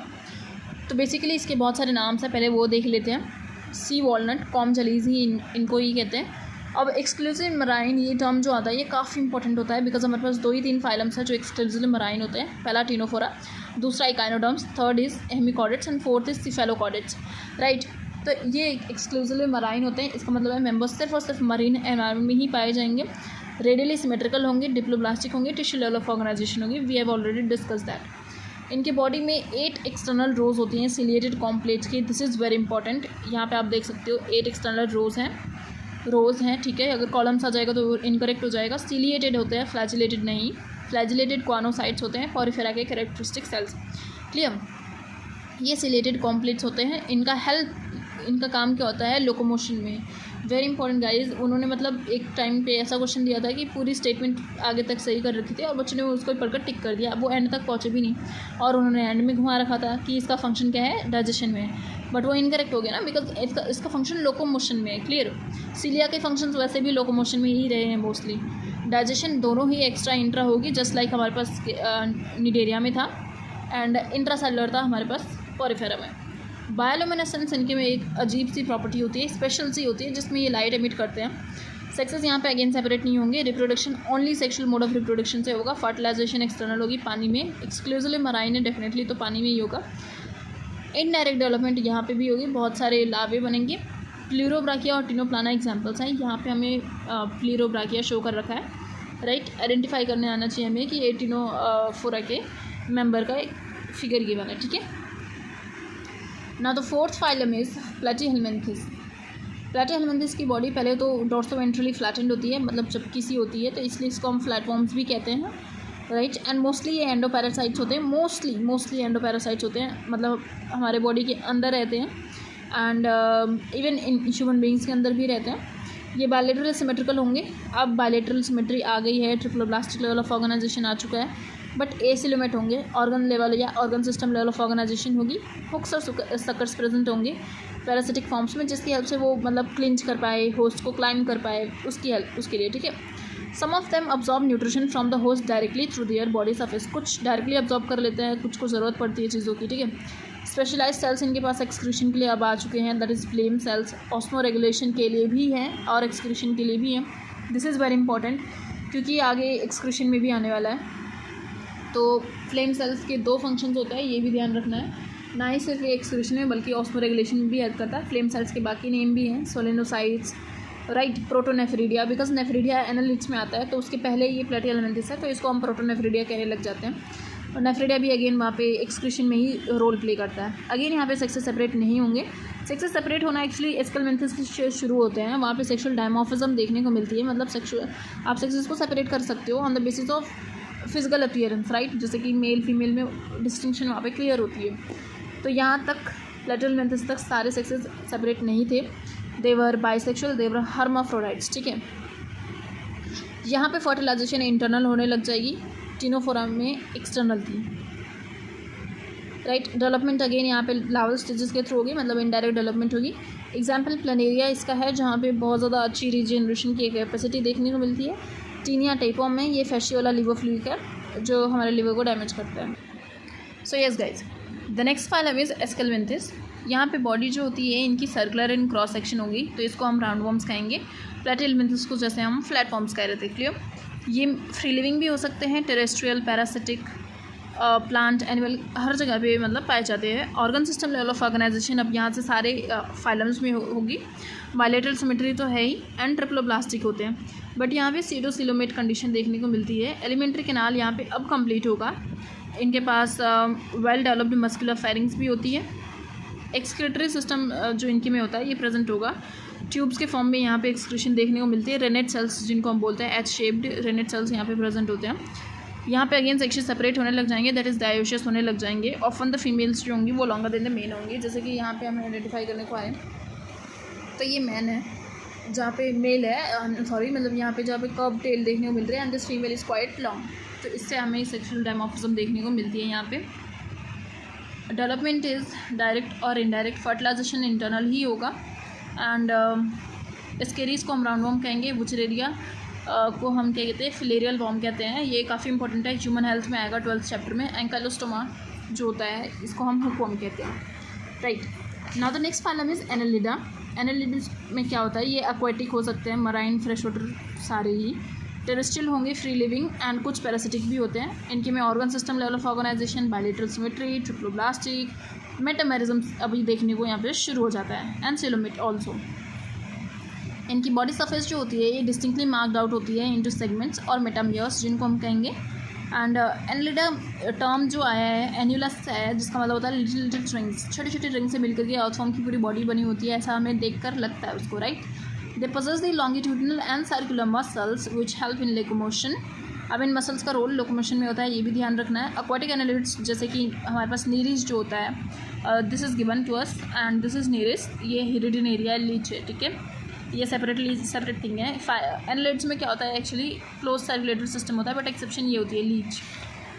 Speaker 1: तो बेसिकली इसके बहुत सारे नाम्स हैं, पहले वो देख लेते हैं। सी वॉलनट, कॉम जलीज ही इनको ही कहते हैं। अब एक्सक्लूसिव मराइन ये टर्म जो आता है ये काफ़ी इंपॉर्टेंट होता है, बिकॉज हमारे पास 2 ही 3 फाइलम्स हैं जो एक्सक्लूसिव मराइन होते हैं। पहला टीनोफोरा, दूसरा echinoderms, third is hemichordates and fourth is cephalochordates, right. तो ये एक्सक्लूसिव मराइन होते हैं, इसका मतलब है मेंबर्स सिर्फ और सिर्फ मरीन एनवायरनमेंट में ही पाए जाएंगे, रेडियली सिमेट्रिकल होंगे, डिप्लोब्लास्टिक होंगे, टिश्यू लेवल ऑफ ऑर्गेनाइजेशन होगी। We have already discussed that. इनके बॉडी में 8 एक्सटर्नल रोज होती हैं सिलिएटेड कॉम्प्लेट्स की। This is very important. यहाँ पे आप देख सकते हो 8 एक्सटर्नल रोज हैं, ठीक है। अगर कॉलम्स आ जाएगा तो इनकरेक्ट हो जाएगा। सिलिएटेड होते हैं, फ्लैजिलेटेड नहीं। फ्लैजिलेटेड क्वानोसाइट्स होते हैं, पॉरीफेरा के कैरेक्टरिस्टिक सेल्स, क्लियर। ये सिलिएटेड कॉम्प्लेट्स होते हैं। इनका काम क्या होता है, लोकोमोशन में। Very important guys. उन्होंने मतलब एक टाइम पे ऐसा क्वेश्चन दिया था कि पूरी स्टेटमेंट आगे तक सही कर रखी थी और बच्चों ने उसको पढ़कर टिक कर दिया, वो एंड तक पहुँचे भी नहीं, और उन्होंने एंड में घुमा रखा था कि इसका फंक्शन क्या है, डाइजेशन में है, बट वो इनकरेक्ट हो गया ना, बिकॉज इसका फंक्शन लोकोमोशन में है, क्लियर। सीलिया के फंक्शंस वैसे भी लोकोमोशन में ही रहे हैं मोस्टली। डाइजेशन दोनों ही एक्स्ट्रा इंट्रा होगी, जस्ट लाइक हमारे पास निडेरिया में था, एंड इंट्रासेलुलर था हमारे पास पॉरीफेरा में। बायोल्यूमिनेसेंस इनके में एक अजीब सी प्रॉपर्टी होती है, स्पेशल सी होती है, जिसमें ये लाइट एमिट करते हैं। सेक्सेस यहाँ पे अगेन सेपरेट नहीं होंगे। Reproduction only sexual mode of reproduction से होगा। फर्टिलाइजेशन एक्सटर्नल होगी पानी में, एक्सक्लूसिवली मराइन है डेफिनेटली, तो पानी में ही होगा। इनडायरेक्ट डेवलपमेंट यहाँ पे भी होगी, बहुत सारे लार्वे बनेंगे। प्लूरोब्राकिया और टिनोप्लाना एग्जाम्पल्स हैं। यहाँ पे हमें प्लूरोब्राकिया शो कर रखा है, राइट। आइडेंटिफाई करने आना चाहिए हमें कि ये टिनोफोरा के मेंबर का एक फिगर गिवन है, ठीक है ना। तो fourth phylum is Platyhelminthes. Platyhelminthes की बॉडी पहले तो डोर्सोवेंट्रली फ्लैटेंड होती है, मतलब चपकी सी होती है, तो इसलिए इसको हम फ्लैटफॉर्म्स भी कहते हैं, राइट। एंड मोस्टली ये एंडोपैरासाइट्स होते हैं, मोस्टली एंडोपैरासाइट्स होते हैं, मतलब हमारे बॉडी के अंदर रहते हैं, and even in human beings के अंदर भी रहते हैं। ये बायलेटरल सिमेट्रिकल होंगे। अब बायलेटरल सिमेट्री आ गई है, ट्रिप्लोब्लास्टिक लेवल ऑफ ऑर्गेनाइजेशन आ चुका है, बट एसिलोमेट होंगे। ऑर्गन लेवल या organ system level of organization होगी। हुक्स और सकर्स प्रेजेंट होंगे पैरासिटिक फॉर्म्स में, जिसकी हेल्प से वो मतलब क्लिंच कर पाए, होस्ट को क्लाइम कर पाए, उसके लिए, ठीक है। Some of them absorb nutrition from the host directly through their body surface. कुछ डायरेक्टली अब्जॉर्ब कर लेते हैं, कुछ को ज़रूरत पड़ती है चीज़ों की, ठीक है। स्पेशलाइज्ड सेल्स इनके पास एक्सक्रीशन के लिए अब आ चुके हैं, that is flame cells. Osmo regulation के लिए भी हैं और एक्सक्रीशन के लिए भी हैं। दिस इज़ वेरी इंपॉर्टेंट, क्योंकि आगे एक्सक्रीशन में भी आने वाला है। तो फ्लेम सेल्स के 2 फंक्शंस होते हैं, ये भी ध्यान रखना है। ना ही सिर्फ ये एक्सक्रीशन में बल्कि ऑस्मो रेगुलेशन में भी हेल्प करता है। फ्लेम सेल्स के बाकी नेम भी हैं, solenocytes, right. Protonephridia, because nephridia annelids में आता है, तो उसके पहले ये प्लेटीहेलमिन्थेस है, तो इसको हम प्रोटोनेफ्रिडिया कहने लग जाते हैं। और नेफ्रिडिया भी अगेन वहाँ पे एक्सक्रीशन में ही रोल प्ले करता है। अगेन यहाँ पे सेक्सेस सेपरेट नहीं होंगे। सेक्सेस सेपरेट होना एक्चुअली एस्केलमेंथेस से शुरू होते हैं, वहाँ पे सेक्सुअल डायमॉर्फिज्म देखने को मिलती है, मतलब आप सेक्सेस को सेपरेट कर सकते हो on the basis of physical appearance, right. जैसे कि मेल फीमेल में डिस्टिंक्शन वहाँ पे क्लियर होती है। तो यहाँ तक प्लेटीहेलमिन्थेस तक सारे सेक्सेस सेपरेट नहीं थे। दे वर बाइसेक्सुअल, दे वर हर्माफ्रोडाइट्स, ठीक है। यहाँ पे फर्टिलाइजेशन इंटरनल होने लग जाएगी, टिनोफोरा में एक्सटर्नल थी, राइट। डेवलपमेंट अगेन यहाँ पे लावल स्टेजेस के थ्रू होगी, मतलब इनडायरेक्ट डेवलपमेंट होगी। एग्जाम्पल प्लानेरिया इसका है, जहाँ पे बहुत ज़्यादा अच्छी रीजनरेशन की कैपेसिटी देखने को मिलती है। टीनिया टाइपोम में ये फैशियोला लिवर फ्लूइड है, जो हमारे लिवर को डैमेज करता है। So yes guys, the next phylum is Aschelminthes. यहाँ पे बॉडी जो होती है इनकी सर्कुलर एंड क्रॉस सेक्शन होगी, तो इसको हम राउंड वॉर्म्स कहेंगे। प्लेटीहेलमिन्थेस को जैसे हम फ्लैट फॉर्म्स कह रहे थे, क्लियर। ये फ्री लिविंग भी हो सकते हैं, टेरेस्ट्रियल, पैरासिटिक, प्लांट, एनिमल, हर जगह पे मतलब पाए जाते हैं। Organ system level of organization अब यहाँ से सारे फाइलम्स में होगी। बायलेटरल सिमेट्री तो है ही, एंड ट्रिप्लोब्लास्टिक होते हैं, बट यहाँ पे सीडोसिलोमेट कंडीशन देखने को मिलती है। एलिमेंट्री कैनाल यहाँ पे अब कंप्लीट होगा। इनके पास वेल डेवलप्ड मस्कुलर फेरिंग्स भी होती है। एक्सक्रीटरी सिस्टम जो इनके में होता है ये प्रेजेंट होगा। ट्यूब्स के फॉर्म में यहाँ पे एक्सक्रीशन देखने को मिलती है। रेनेट सेल्स जिनको हम बोलते हैं, एच शेप्ड रेनेट सेल्स यहाँ पे प्रेजेंट होते हैं। यहाँ पे अगेन सेक्शन सेपरेट होने लग जाएंगे, दैट इज़ डायोशियस होने लग जाएंगे। ऑफन द फीमेल्स जो होंगी वो लॉन्गर देन द मेन होंगी, जैसे कि यहाँ पे हमें आइडेंटिफाई करने को आए, तो ये मैन है जहाँ पे मेल है, सॉरी मतलब यहाँ पे जहाँ पे कर्व टेल देखने को मिल रही है, and this female is quite long, तो इससे हमें सेक्शुअल डायमॉर्फिज्म देखने को मिलती है। यहाँ पे डेवलपमेंट इज़ डायरेक्ट और इनडायरेक्ट, फर्टिलाइजेशन इंटरनल ही होगा, एंड स्केरीज को हम राउंड वॉर्म कहेंगे। बुचरेरिया को हम क्या कहते हैं, फिलेरियल वॉर्म कहते हैं। ये काफ़ी इंपॉर्टेंट है, ह्यूमन हेल्थ में आएगा 12th चैप्टर में। एंकाइलोस्टोमा जो होता है इसको हम हुक वॉर्म कहते हैं, right. Now the next phylum is Annelida. Annelids में क्या होता है, ये एक्वेटिक हो सकते हैं, मराइन, फ्रेश वाटर, सारे ही टेरेस्ट्रियल होंगे, फ्री लिविंग एंड कुछ पैरासिटिक भी होते हैं। इनके में organ system level of organization, bilateral symmetry, triploblastic, metamerism अभी देखने को यहाँ पे शुरू हो जाता है, एंड सिलोमेट ऑल्सो। इनकी बॉडी सरफेस जो होती है ये डिस्टिंक्टली मार्क्ड आउट होती है इनटू सेगमेंट्स और मेटामियर्स, जिनको हम कहेंगे। एंड एनलिडा टर्म जो आया है एन्यूलस से है, जिसका मतलब होता है लिटिल लिटिल रिंग्स, छोटे छोटे रिंग से मिलकर के अर्थफॉर्म की पूरी बॉडी बनी होती है, ऐसा हमें देखकर लगता है उसको, right. They possess the longitudinal and circular muscles which help in locomotion. अब इन मसल्स का रोल लोकोमोशन में होता है, ये भी ध्यान रखना है। aquatic एनालिड्स जैसे कि हमारे पास नीरिस जो होता है, this is given to us and this is Nereis, ये हिरिडिनेरिया लीच है, ठीक है, ये सेपरेट थिंग है। एनालिड्स में क्या होता है, एक्चुअली क्लोज सर्कुलेटरी सिस्टम होता है, बट एक्सेप्शन ये होती है लीच,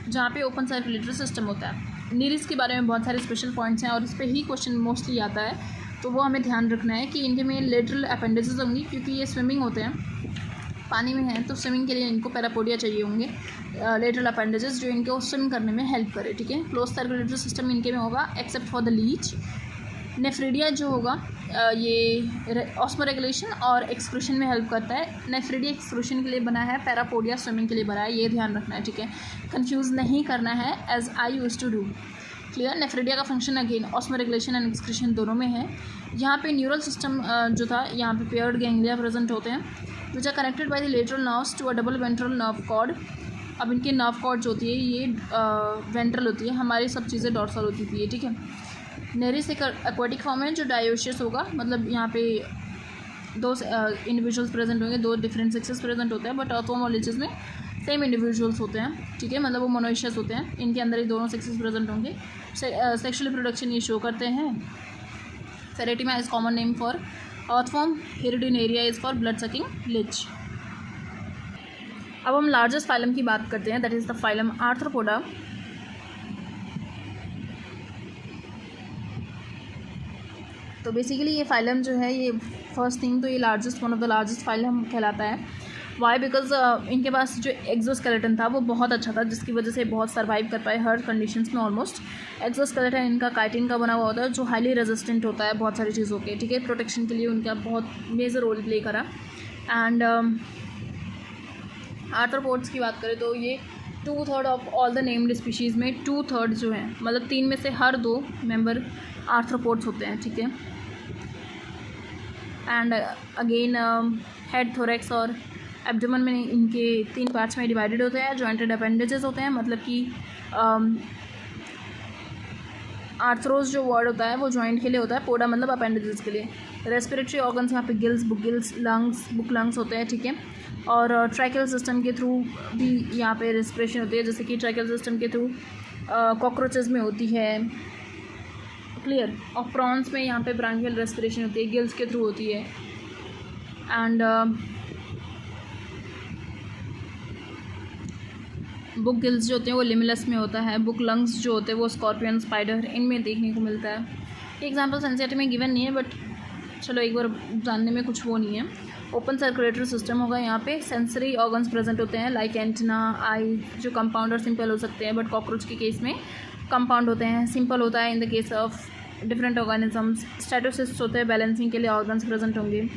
Speaker 1: जहाँ पे ओपन सर्कुलेटरी सिस्टम होता है। नीरिस के बारे में बहुत सारे स्पेशल पॉइंट्स हैं और इस पर ही क्वेश्चन मोस्टली आता है, तो वो हमें ध्यान रखना है कि इनके में लेटरल अपेंडिसेस होंगी, क्योंकि ये स्विमिंग होते हैं, पानी में हैं, तो स्विमिंग के लिए इनको पैरापोडिया चाहिए होंगे, लेटरल अपेंडेजेस जो इनको स्विम करने में हेल्प करे, ठीक है। क्लोज सर्कुलेटरी सिस्टम इनके में होगा except for the leech. Nephridia जो होगा ये ऑस्मो रेगुलेशन और एक्सक्रूशन में हेल्प करता है। नेफ्रिडिया एक्सक्रूशन के लिए बना है, पैरापोडिया स्विमिंग के लिए बना है, ये ध्यान रखना है, ठीक है, कंफ्यूज नहीं करना है, as I used to do. Clear. Nephridia का function again osmoregulation and excretion दोनों में है। यहाँ पे न्यूरल सिस्टम जो था, यहाँ पे पेयर्ड गैंग्लिया प्रेजेंट होते हैं, which are connected by the lateral nerves to a double ventral nerve cord. अब इनकी नर्व कॉर्ड जो होती है ये वेंट्रल होती है, हमारी सब चीज़ें डॉर्सल होती थी, ठीक है। नेरिस एक एक्वाटिक फॉर्म है जो डायोशियस होगा, मतलब यहाँ पे दो इंडिविजुअल्स प्रेजेंट होंगे, दो डिफरेंट सेक्सेस प्रेजेंट होते हैं, बट अर्थवर्म और लीचेस में सेम इंडिविजुअल्स होते हैं, ठीक है, मतलब वो मोनोइशियस होते हैं, इनके अंदर ही दोनों सेक्सेस प्रेजेंट होंगे। सेक्शुअल रिप्रोडक्शन ये शो करते हैं। Pheretima is common name for earthworm, Hirudinaria is for blood sucking leech. अब हम लार्जेस्ट फाइलम की बात करते हैं, that is the phylum Arthropoda. तो बेसिकली ये फाइलम जो है, ये फर्स्ट थिंग तो ये largest, one of the largest phylum कहलाता है। वाई? बिकॉज इनके पास जो एक्सोस्केलेटन था वो बहुत अच्छा था, जिसकी वजह से बहुत सर्वाइव कर पाए हर कंडीशंस में ऑलमोस्ट। एक्सोस्केलेटन इनका काइटिन का बना हुआ होता है, जो हाईली रेजिस्टेंट होता है बहुत सारी चीज़ों के, ठीक है, प्रोटेक्शन के लिए उनका बहुत मेजर रोल प्ले करा। एंड आर्थ्रोपोड्स की बात करें तो ये 2/3 of all the named species में 2/3 जो हैं, मतलब 3 में से हर 2 मेंबर आर्थ्रोपोड्स होते हैं, ठीक है। एंड अगेन हेड, थोरैक्स और एब्डोमेन में इनके 3 पार्ट्स में डिवाइडेड होते हैं। जॉइंटेड अपेंडेजेस होते हैं, मतलब कि आर्थ्रोज जो वर्ड होता है वो जॉइंट के लिए होता है, पोडा मतलब अपेंडेजेस के लिए। रेस्पिरेटरी ऑर्गन्स यहाँ पे gills, book gills, lungs, book lungs होते हैं, ठीक है। और ट्रैकियल सिस्टम के थ्रू भी यहाँ पे रेस्पिरेशन होती है, जैसे कि ट्रैकियल सिस्टम के थ्रू कॉकरोचेस में होती है, क्लियर। और प्रॉन्स में यहाँ पे ब्रांकियल रेस्पिरेशन होती है, गिल्स के थ्रू होती है। एंड बुक गिल्स जो होते हैं वो लिमिलस में होता है। बुक लंग्स जो होते हैं वो स्कॉर्पियन, स्पाइडर, इनमें देखने को मिलता है। एग्जाम्पल एनसीईआरटी में गिवन नहीं है, बट चलो एक बार जानने में कुछ वो नहीं है। ओपन सर्कुलेटरी सिस्टम होगा, यहाँ पे सेंसरी ऑर्गन्स प्रेजेंट होते हैं, लाइक एंटेना, आई, जो कंपाउंड और सिंपल हो सकते हैं, बट कॉकरोच के केस में कंपाउंड होते हैं, सिंपल होता है in the case of different organisms. Statocyst होते हैं, बैलेंसिंग के लिए ऑर्गन्स प्रेजेंट होंगे।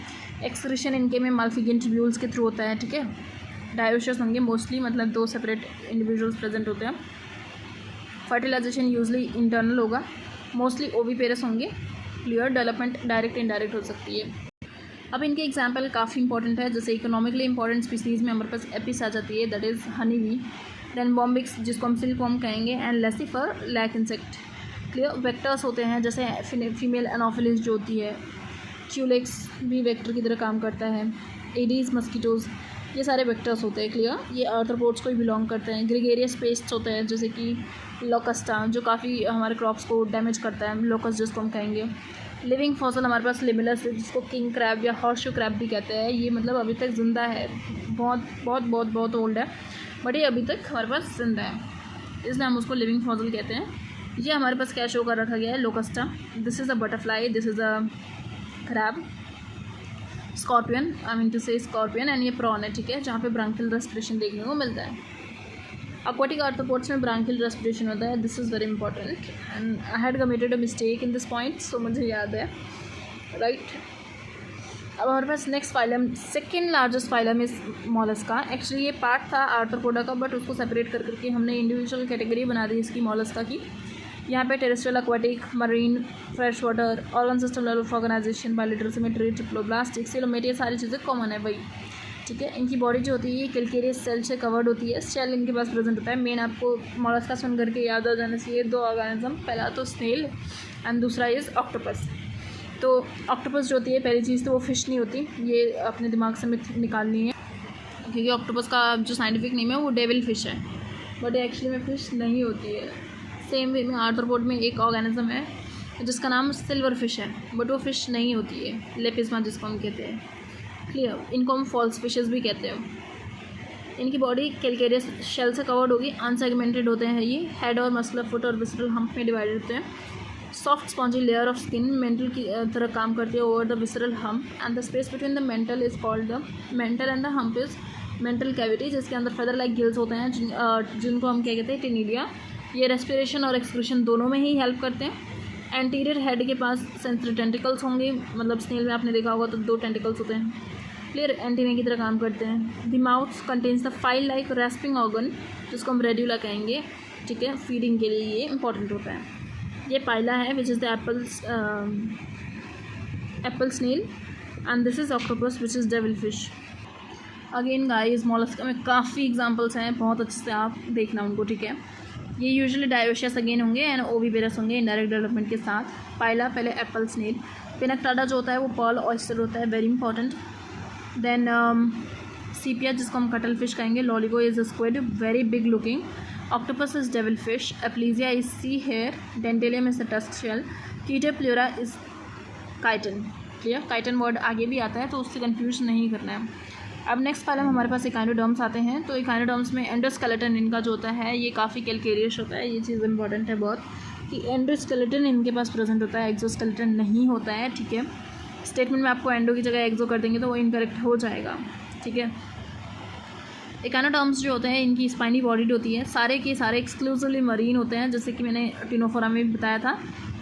Speaker 1: एक्सक्रीशन इनके में माल्फिगिन ट्यूब्यूल्स के थ्रू होता है, ठीक है। डायोशियस होंगे मोस्टली, मतलब 2 सेपरेट इंडिविजुअल्स प्रेजेंट होते हैं। फर्टिलाइजेशन यूजली इंटरनल होगा, मोस्टली ओविपेरस होंगे। क्लियर। डेवलपमेंट डायरेक्ट इनडायरेक्ट हो सकती है। अब इनके एग्जाम्पल काफ़ी इंपॉर्टेंट है, जैसे इकोनॉमिकली इंपॉर्टेंट स्पीसीज़ में हमारे पास एपिस आ जाती है, that is honey bee, then Bombyx जिसको हम सिल्कवर्म कहेंगे, and Laccifer, lac insect. Clear. Vectors होते हैं, जैसे फीमेल एनोफिलिस जो होती है, क्यूलेक्स भी वेक्टर की तरह काम करता है, एडीज, मस्कीटोज़, ये सारे वेक्टर्स होते हैं। क्लियर। ये आर्थ्रोपोड्स को ही बिलोंग करते हैं। ग्रेगेरियस पेस्ट्स होते हैं, जैसे कि लोकस्टा जो काफ़ी हमारे क्रॉप्स को डैमेज करता है, लोकस जिसको हम कहेंगे। लिविंग फॉसल हमारे पास लिमिलस है, जिसको किंग क्रैब या हॉर्सशू क्रैब भी कहते हैं। ये मतलब अभी तक ज़िंदा है, बहुत ओल्ड है, बट ये अभी तक हमारे पास ज़िंदा है, इसलिए हम उसको लिविंग फॉसल कहते हैं। ये हमारे पास क्या शो कर रखा गया है, Locusta. This is a butterfly, this is a crab. Scorpion, I mean to say scorpion, and ये प्रॉन है, ठीक है, जहाँ पे ब्रांकियल रेस्पिरेशन देखने को मिलता है। aquatic arthropods में ब्रांकियल रेस्पिरेशन होता है, this is very important, and I had committed a mistake in this point, so मुझे याद है, राइट। अब हमारे पास next phylum, second largest phylum is Mollusca. Actually ये पार्ट था आर्थ्रोपोडा का, बट उसको सेपरेट कर करके हमने इंडिविजुअल कैटेगरी बना दी इसकी मोलस्का की। यहाँ पे terrestrial, aquatic, marine, fresh water, organ system level of organization, bilateral symmetry, triploblastic, coelomate, ये सारी चीज़ें कॉमन है भाई, ठीक है। इनकी बॉडी जो होती है ये कैल्केरियस सेल से कवर्ड होती है, सेल इनके पास प्रेजेंट होता है। मेन आपको मोलस्का सुन करके याद आ जाना चाहिए 2 ऑर्गेनिज्म, पहला तो स्नेल एंड दूसरा इज़ ऑक्टोपस। तो ऑक्टोपस जो होती है पहली चीज़ तो वो फ़िश नहीं होती, ये अपने दिमाग से निकालनी है, क्योंकि ऑक्टोपस का जो साइंटिफिक नेम है वो डेविल फिश है, बट एक्चुअली में फ़िश नहीं होती है। सेम वे में आर्थ्रोपोड में एक ऑर्गेनिज्म है जिसका नाम सिल्वर फिश है, बट वो फ़िश नहीं होती है, लेपिस्मा जिसको हम कहते हैं, क्लियर। इनको हम फॉल्स फिशेस भी कहते हैं। इनकी बॉडी कैल्केरियस शेल से कवर्ड होगी, अनसेगमेंटेड होते हैं ये, हेड और मस्कुलर फुट और विसरल हम्प में डिवाइडेड होते हैं। Soft spongy layer of skin mental की तरह काम करती है over the visceral hump, and the space between the mental is called the mental and the hump is mantle cavity, जिसके अंदर फेदर लाइक गिल्स होते हैं जिनको हम क्या कहते हैं, टेनिडिया। ये रेस्पिरेशन और एक्सक्रीशन दोनों में ही हेल्प करते हैं। एंटीरियर हेड के पास सेंसरी टेंटिकल्स होंगे, मतलब स्नेल में आपने देखा होगा तो 2 टेंटिकल्स होते हैं, क्लियर, एंटीना की तरह काम करते हैं। The mouth contains the file like respiring organ, जिसको हम रेड्यूला कहेंगे, ठीक है। फीडिंग के लिए ये इंपॉर्टेंट होता है। ये पाइला है which is the apple snail, and this is octopus which is devil fish. Again guys Mollusca में काफ़ी एग्जांपल्स हैं, बहुत अच्छे से आप देखना उनको, ठीक है। ये यूजुअली डायोशियस अगेन होंगे एंड ओविपेरस होंगे इनडायरेक्ट डेवलपमेंट के साथ। पाइला पहले एप्पल स्नेल, पिनकटाडा जो होता है वो पर्ल ऑयस्टर होता है, वेरी इंपॉर्टेंट। देन सीपिया जिसको हम कटल फिश कहेंगे, Loligo is a squid, very big looking. Octopus is devil fish, Aplysia is sea hare, Dentalium is the tusk shell, Chaetopleura is chiton, clear. Chiton word आगे भी आता है तो उससे confuse नहीं करना है। अब नेक्स्ट फाइलम हमारे पास इकाइनोडर्म्स आते हैं। तो इकाइनोडर्म्स में एंडोस्केलेटन इनका जो होता है ये काफ़ी कैल्केरियस होता है, ये चीज़ इंपॉर्टेंट है बहुत कि एंडोस्केलेटन इनके पास प्रेजेंट होता है, एक्सोस्केलेटन नहीं होता है, ठीक है। स्टेटमेंट में आपको एंडो की जगह एक्सो कर देंगे तो वो इनकरेक्ट हो जाएगा, ठीक है। इकाइनोडर्म्स जो होते हैं इनकी स्पाइनी बॉडीड होती है, सारे के सारे एक्सक्लूसिवली मरीन होते हैं, जैसे कि मैंने टिनोफोरा में भी बताया था।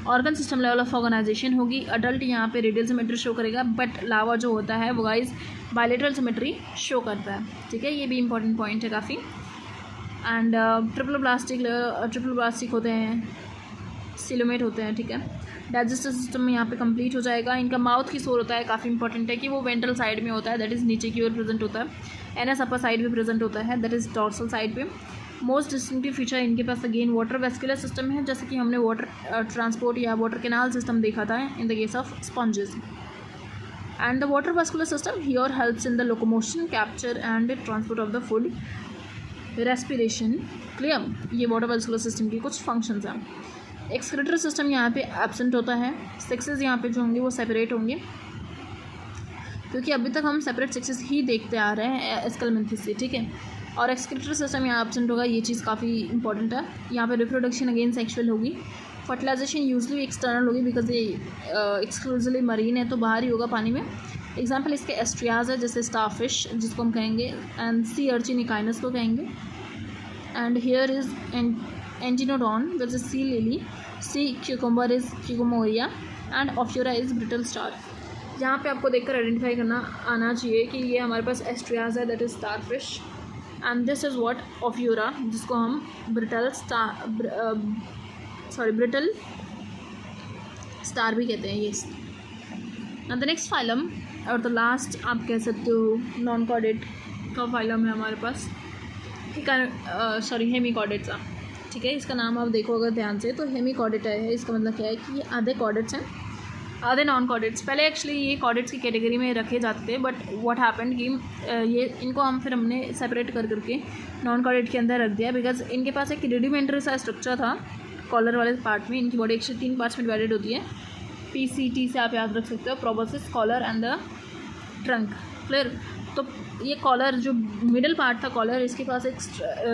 Speaker 1: Organ system level of organization होगी, अडल्ट यहाँ पे रेडियल सिमेट्री शो करेगा, बट लावा जो होता है वो गाइस बायलेटरल सिमेट्री शो करता है, ठीक है। ये भी इंपॉर्टेंट पॉइंट है काफ़ी। एंड ट्रिप्लोब्लास्टिक होते हैं, सिलोमेट होते हैं, ठीक है। डाइजेस्टिव सिस्टम में यहाँ पे कंप्लीट हो जाएगा। इनका माउथ की सोर होता है, काफ़ी इंपॉर्टेंट है कि वो वेंट्रल साइड में होता है, दैट इज़ नीचे की ओर प्रेजेंट होता है। एनएस अपर साइड भी प्रेजेंट होता है, दैट इज़ डॉर्सल साइड पे। मोस्ट डिस्टिंक्टिव फीचर इनके पास अगेन वाटर वेस्कुलर सिस्टम है, जैसे कि हमने वाटर ट्रांसपोर्ट या वाटर कैनाल सिस्टम देखा था in the case of sponges. And the water vascular system here helps in the locomotion, capture and transport of the food, respiration, clear. ये water vascular system की कुछ functions हैं। Excretory system यहाँ पे absent होता है, सेक्सेस यहाँ पे जो होंगे वो सेपरेट होंगे, क्योंकि अभी तक हम सेपरेट सेक्सेस ही देखते आ रहे हैं एस्केलमेंथिस से, ठीक है। और एक्सक्रीटरी सिस्टम यहाँ एब्सेंट होगा, ये चीज़ काफ़ी इंपॉर्टेंट है। यहाँ पे रिप्रोडक्शन अगेन सेक्सुअल होगी। फर्टिलाइजेशन यूजली एक्सटर्नल होगी, बिकॉज ये एक्सक्लूसिवली मरीन है तो बाहर ही होगा पानी में। एग्जाम्पल इसके एस्ट्रियाज है, जैसे स्टारफिश जिसको हम कहेंगे, एंड सी अर्चिन इकाइनस को कहेंगे। And here is Antedon which is sea lily, sea cucumber is Cucumaria, and Ophiura is brittle star. यहाँ पे आपको देखकर आइडेंटिफाई करना आना चाहिए कि ये हमारे पास एस्ट्रियाज है, that is starfish, and this is what Ophiura, जिसको हम ब्रिटल स्टार भी कहते हैं। ये द नेक्स्ट फाइलम और द लास्ट आप कह सकते हो नॉन कॉर्डेट का फाइलम है हमारे पास, हेमिकॉर्डेट्स, ठीक है। इसका नाम आप देखो अगर ध्यान से तो हेमिकॉर्डेटा है, इसका मतलब क्या है कि ये आधे कॉर्डेट्स हैं आधे नॉन कॉर्डेट्स। पहले एक्चुअली ये कॉर्डेट्स की कैटेगरी में रखे जाते थे, बट व्हाट हैपेंड कि ये इनको हमने सेपरेट कर करके नॉन कॉर्डेट के अंदर रख दिया, बिकॉज इनके पास एक रेडिमेंट्री सा स्ट्रक्चर था कॉलर वाले पार्ट में। इनकी बॉडी एक्चुअली 3 पार्ट्स में डिवाइडेड होती है, PCT से आप याद रख सकते हो, proboscis, collar and the trunk, clear. तो ये कॉलर जो मिडल पार्ट था कॉलर, इसके पास एक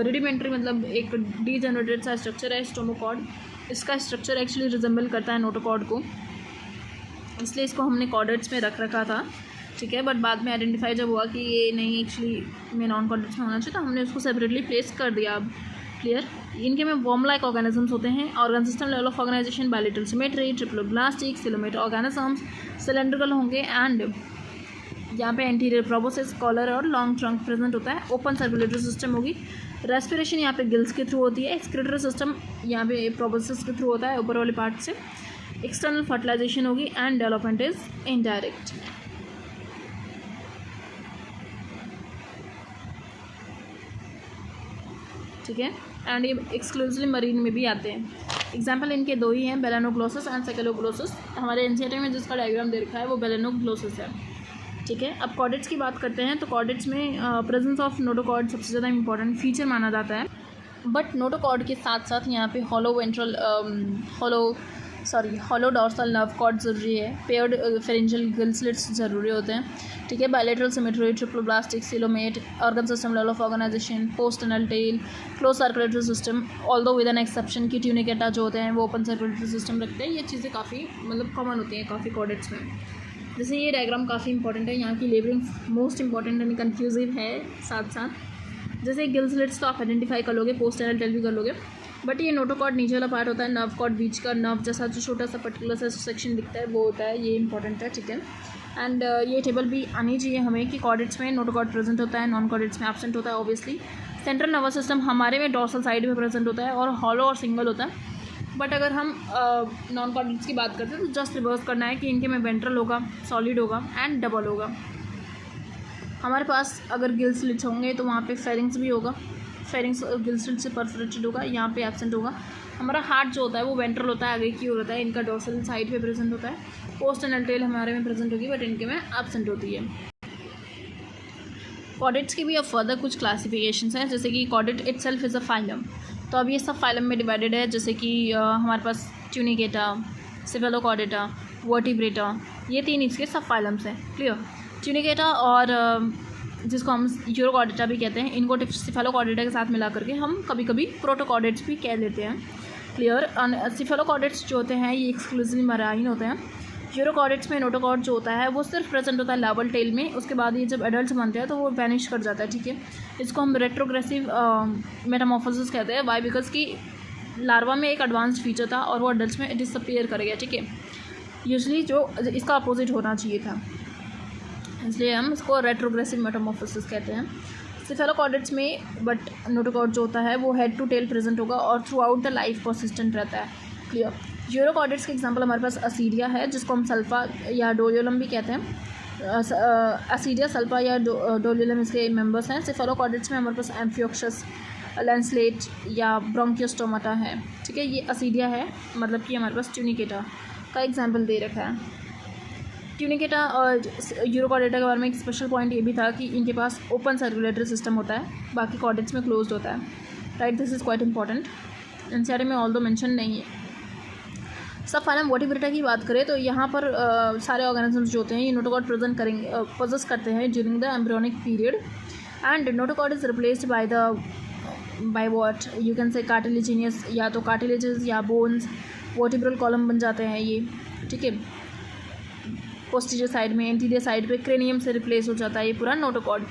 Speaker 1: रेडिमेंट्री मतलब एक डीजेनरेटेड सा स्ट्रक्चर है, स्टोमोकॉर्ड। इसका स्ट्रक्चर एक्चुअली रिजेंबल करता है नोटोकॉर्ड को, इसलिए इसको हमने कॉर्डेट्स में रखा था, ठीक है। बट बाद में आइडेंटिफाई जब हुआ कि ये नहीं एक्चुअली में नॉन कॉर्डेट्स में होना चाहिए, तो हमने उसको सेपरेटली प्लेस कर दिया। अब क्लियर। इनके में वॉर्म लाइक ऑर्गेनिजम्स होते हैं। Organ system level of organization bilateral symmetry, triploblastic, coelomate organisms, cylindrical होंगे एंड यहाँ पे एंटीरियर प्रोबोसिस, कॉलर और लॉन्ग ट्रंक प्रेजेंट होता है। ओपन सर्कुलेटरी सिस्टम होगी। रेस्पिरेशन यहाँ पे गिल्स के थ्रू होती है। एक्सक्रीटरी सिस्टम यहाँ पे प्रोबोसिस के थ्रू होता है ऊपर वाले पार्ट से। एक्सटर्नल फर्टिलाइजेशन होगी एंड डेवलपमेंट इज इनडायरेक्ट। ठीक है, एंड ये एक्सक्लूसिवली मरीन में भी आते हैं। एग्जाम्पल इनके दो ही हैं, बेलेनोग्लोसिस एंड सेकेलोग्लोसिस। हमारे एनसीईआरटी में जिसका डायग्राम दे रखा है वो बेलेनोग्लोसिस है। ठीक है, अब कॉर्डेट्स की बात करते हैं। तो कॉर्डेट्स में प्रेजेंस ऑफ नोटोकॉर्ड सबसे ज़्यादा इंपॉर्टेंट फीचर माना जाता है। बट नोटोकॉर्ड के साथ साथ यहाँ पे हॉलो डॉर्सल नर्व कॉर्ड ज़रूरी है। पेयर्ड फेरेंजियल गिल स्लिट्स ज़रूरी होते हैं। ठीक है, bilateral symmetry, triploblastic, coelomate, organ system, level of organization, post anal tail, closed circulatory system, although with an exception की ट्यूनिकेटा जो होते हैं वो ओपन सर्कुलेटरी सिस्टम रखते हैं। ये चीज़ें काफ़ी मतलब कॉमन होती हैं काफ़ी कॉर्डेट्स में। जैसे ये डायग्राम काफ़ी इंपॉर्टेंट है, यहाँ की लेबलिंग मोस्ट इंपॉर्टेंट एंड कन्फ्यूजिव है साथ साथ। जैसे गिल स्लिट्स तो आप आइडेंटिफाई कर लोगे, पोस्ट टनल टेल भी कर लोगे, बट ये नोटोकॉर्ड नीचे वाला पार्ट होता है, नर्व कॉर्ड बीच का नर्व जैसा जो छोटा सा पर्टिकुलर सा सेक्शन दिखता है वो होता है, ये इंपॉर्टेंट है। ठीक है, एंड ये टेबल भी आनी चाहिए हमें कि कॉर्डेट्स में नोटोकॉर्ड प्रेजेंट होता है, नॉन कॉर्डेट्स में एब्सेंट होता है ऑब्वियसली। सेंट्रल नर्वस सिस्टम हमारे में डॉर्सल साइड में प्रेजेंट होता है और हॉलो और सिंगल होता है। बट अगर हम नॉन कॉर्डेट्स की बात करते हैं तो जस्ट रिवर्स करना है कि इनके में वेंट्रल होगा, सॉलिड होगा एंड डबल होगा। हमारे पास अगर गिल स्लिट्स होंगे तो वहाँ पे फेरिंग्स भी होगा, फेरिंग्स गिल स्लिट से परफोरेटेड होगा, यहाँ पे एब्सेंट होगा। हमारा हार्ट जो होता है वो वेंट्रल होता है, आगे की ओर होता है, इनका डॉर्सल साइड पे प्रेजेंट होता है। पोस्ट टनल टेल हमारे में प्रेजेंट होगी बट इनके में एब्सेंट होती है। कॉर्डेट्स की भी अब फर्दर कुछ क्लासिफिकेशंस हैं, जैसे कि chordate itself is a phylum. तो अब ये सब फाइलम में डिवाइडेड है, जैसे कि हमारे पास ट्यूनिकेटा, सेफेलोकॉर्डेटा, वर्टिब्रेटा, ये तीन इसके सब फाइलम्स हैं। क्लियर, ट्यूनिकेटा और जिसको हम यूरोकॉर्डेटा भी कहते हैं, इनको सेफेलोकॉर्डेटा के साथ मिला करके हम कभी कभी प्रोटोकॉर्डेट्स भी कह लेते हैं। क्लियर, सेफेलोकॉर्डेट्स जो होते हैं ये एक्सक्लूसिवली मराइन होते हैं। यूरोकॉर्डेट्स में नोटोकॉर्ड जो होता है वो सिर्फ प्रेजेंट होता है लार्वल टेल में, उसके बाद ये जब एडल्ट बनते हैं तो वो वैनिश कर जाता है। ठीक है, इसको हम रेट्रोग्रेसिव मेटामॉर्फोसिस कहते हैं। वाई? बिकॉज कि लार्वा में एक एडवांस्ड फीचर था और वो एडल्ट्स में डिसअपीयर कर गया। ठीक है, यूजली जो इसका अपोजिट होना चाहिए था, इसलिए हम इसको रेट्रोग्रेसिव मेटामॉर्फोसिस कहते हैं। सेफेलोकॉर्डेट्स में बट नोटोकॉर्ड जो होता है वो हेड टू टेल प्रेजेंट होगा और through out the life persistent रहता है। क्लियर, यूरोकॉर्डेट्स के एग्जांपल हमारे पास असीडिया है, जिसको हम सल्फा या डोलियोलम भी कहते हैं। असीडिया, सल्फा या डोलियोलम इसके मेंबर्स हैं। सेफेलोकॉर्डेट्स में हमारे पास एम्फियोक्सस, लैंसलेट या ब्रोंकियोस्टोमाटा है। ठीक है, ये असीडिया है, मतलब कि हमारे पास ट्यूनिकेटा का एग्जाम्पल दे रखा है। ट्यूनिकेटा और यूरोकॉर्डेटा के बारे में एक स्पेशल पॉइंट ये भी था कि इनके पास ओपन सर्कुलेटरी सिस्टम होता है, बाकी कॉर्डेट्स में क्लोज्ड होता है। Right, this is quite important, NCERT में ऑल्दो मेंशन नहीं है। सब फाइलम वर्टिब्रेटा की बात करें तो यहाँ पर सारे ऑर्गेनिजम्स जो होते हैं ये नोटोकॉर्ड प्रेजेंट करेंगे, पोजेस करते हैं during the embryonic period, and notochord is replaced by what you can say cartilaginous, या तो कार्टिलेजेस या बोन्स, वर्टिब्रल कॉलम बन जाते हैं ये। ठीक है, पोस्टीरियर साइड में, एंटीरियर साइड पे क्रेनियम से रिप्लेस हो जाता है ये पूरा नोटोकॉर्ड।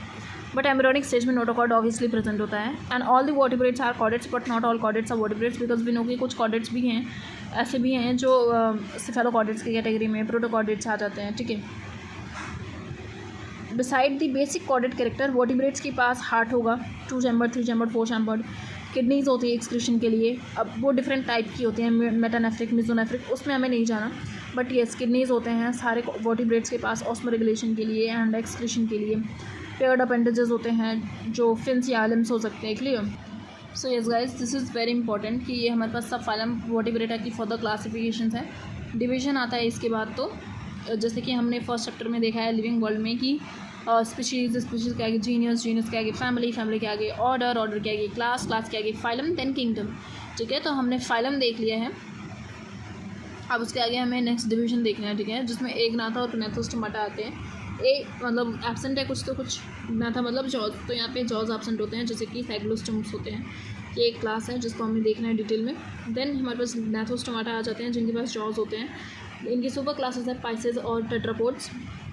Speaker 1: बट एम्ब्रियोनिक स्टेज में नोटोकॉर्ड ऑब्वियसली प्रेजेंट होता है। And all the vertebrates are chordates but not all chordates are vertebrates, because we know कि कुछ कॉर्डेट्स भी हैं, ऐसे भी हैं जो सेफेलोकॉर्डेट्स की कैटेगरी में प्रोटोकॉर्डेट्स आ जाते हैं। ठीक है, beside the basic chordate character, vertebrates के पास हार्ट होगा, 2 चैम्बर, 3 चैम्बर, 4 चैम्बर। किडनीज होती है एक्सक्रीशन के लिए, अब वो डिफरेंट टाइप की होती हैं, मेटानेफ्रिक, मेसोनेफ्रिक, उसमें हमें नहीं जाना, बट येस किडनीज होते हैं सारे वर्टिब्रेट्स के पास ऑस्मो रेगुलेशन के लिए एंड एक्सक्रीशन के लिए। पेयर्ड अपेंडेजेस होते हैं जो फिन्स या लिम्स हो सकते हैं। Clear, so yes guys, this is very important कि ये हमारे पास सब फाइलम वर्टिब्रेटा की फर्दर क्लासिफिकेशंस है। डिवीजन आता है इसके बाद, तो जैसे कि हमने फर्स्ट चैप्टर में देखा है लिविंग वर्ल्ड में कि स्पीशीज़, स्पीशीज़ के आगे जीनियस, जीनियस के आगे फैमिली, फैमिली के आगे ऑर्डर, ऑर्डर के आगे क्लास, क्लास के आगे फाइलम, देन किंगडम। ठीक है, तो हमने फाइलम देख लिया है, अब उसके आगे हमें नेक्स्ट डिवीजन देखना है। ठीक है, जिसमें एग्नाथा और प्नेथोस्टोमाटा आते हैं। मतलब एब्सेंट है कुछ, तो कुछ ग्नाथा मतलब जॉज, तो यहाँ पे जॉज एब्सेंट होते हैं, जैसे कि साइक्लोस्टोम्स होते हैं। ये एक क्लास है जिसको हमें देखना है डिटेल में। देन हमारे पास ग्नाथोस्टोमाटा आ जाते हैं जिनके पास जॉज होते हैं। इनकी सुपर क्लासेस है पाइसेस और टेट्रापोड्स।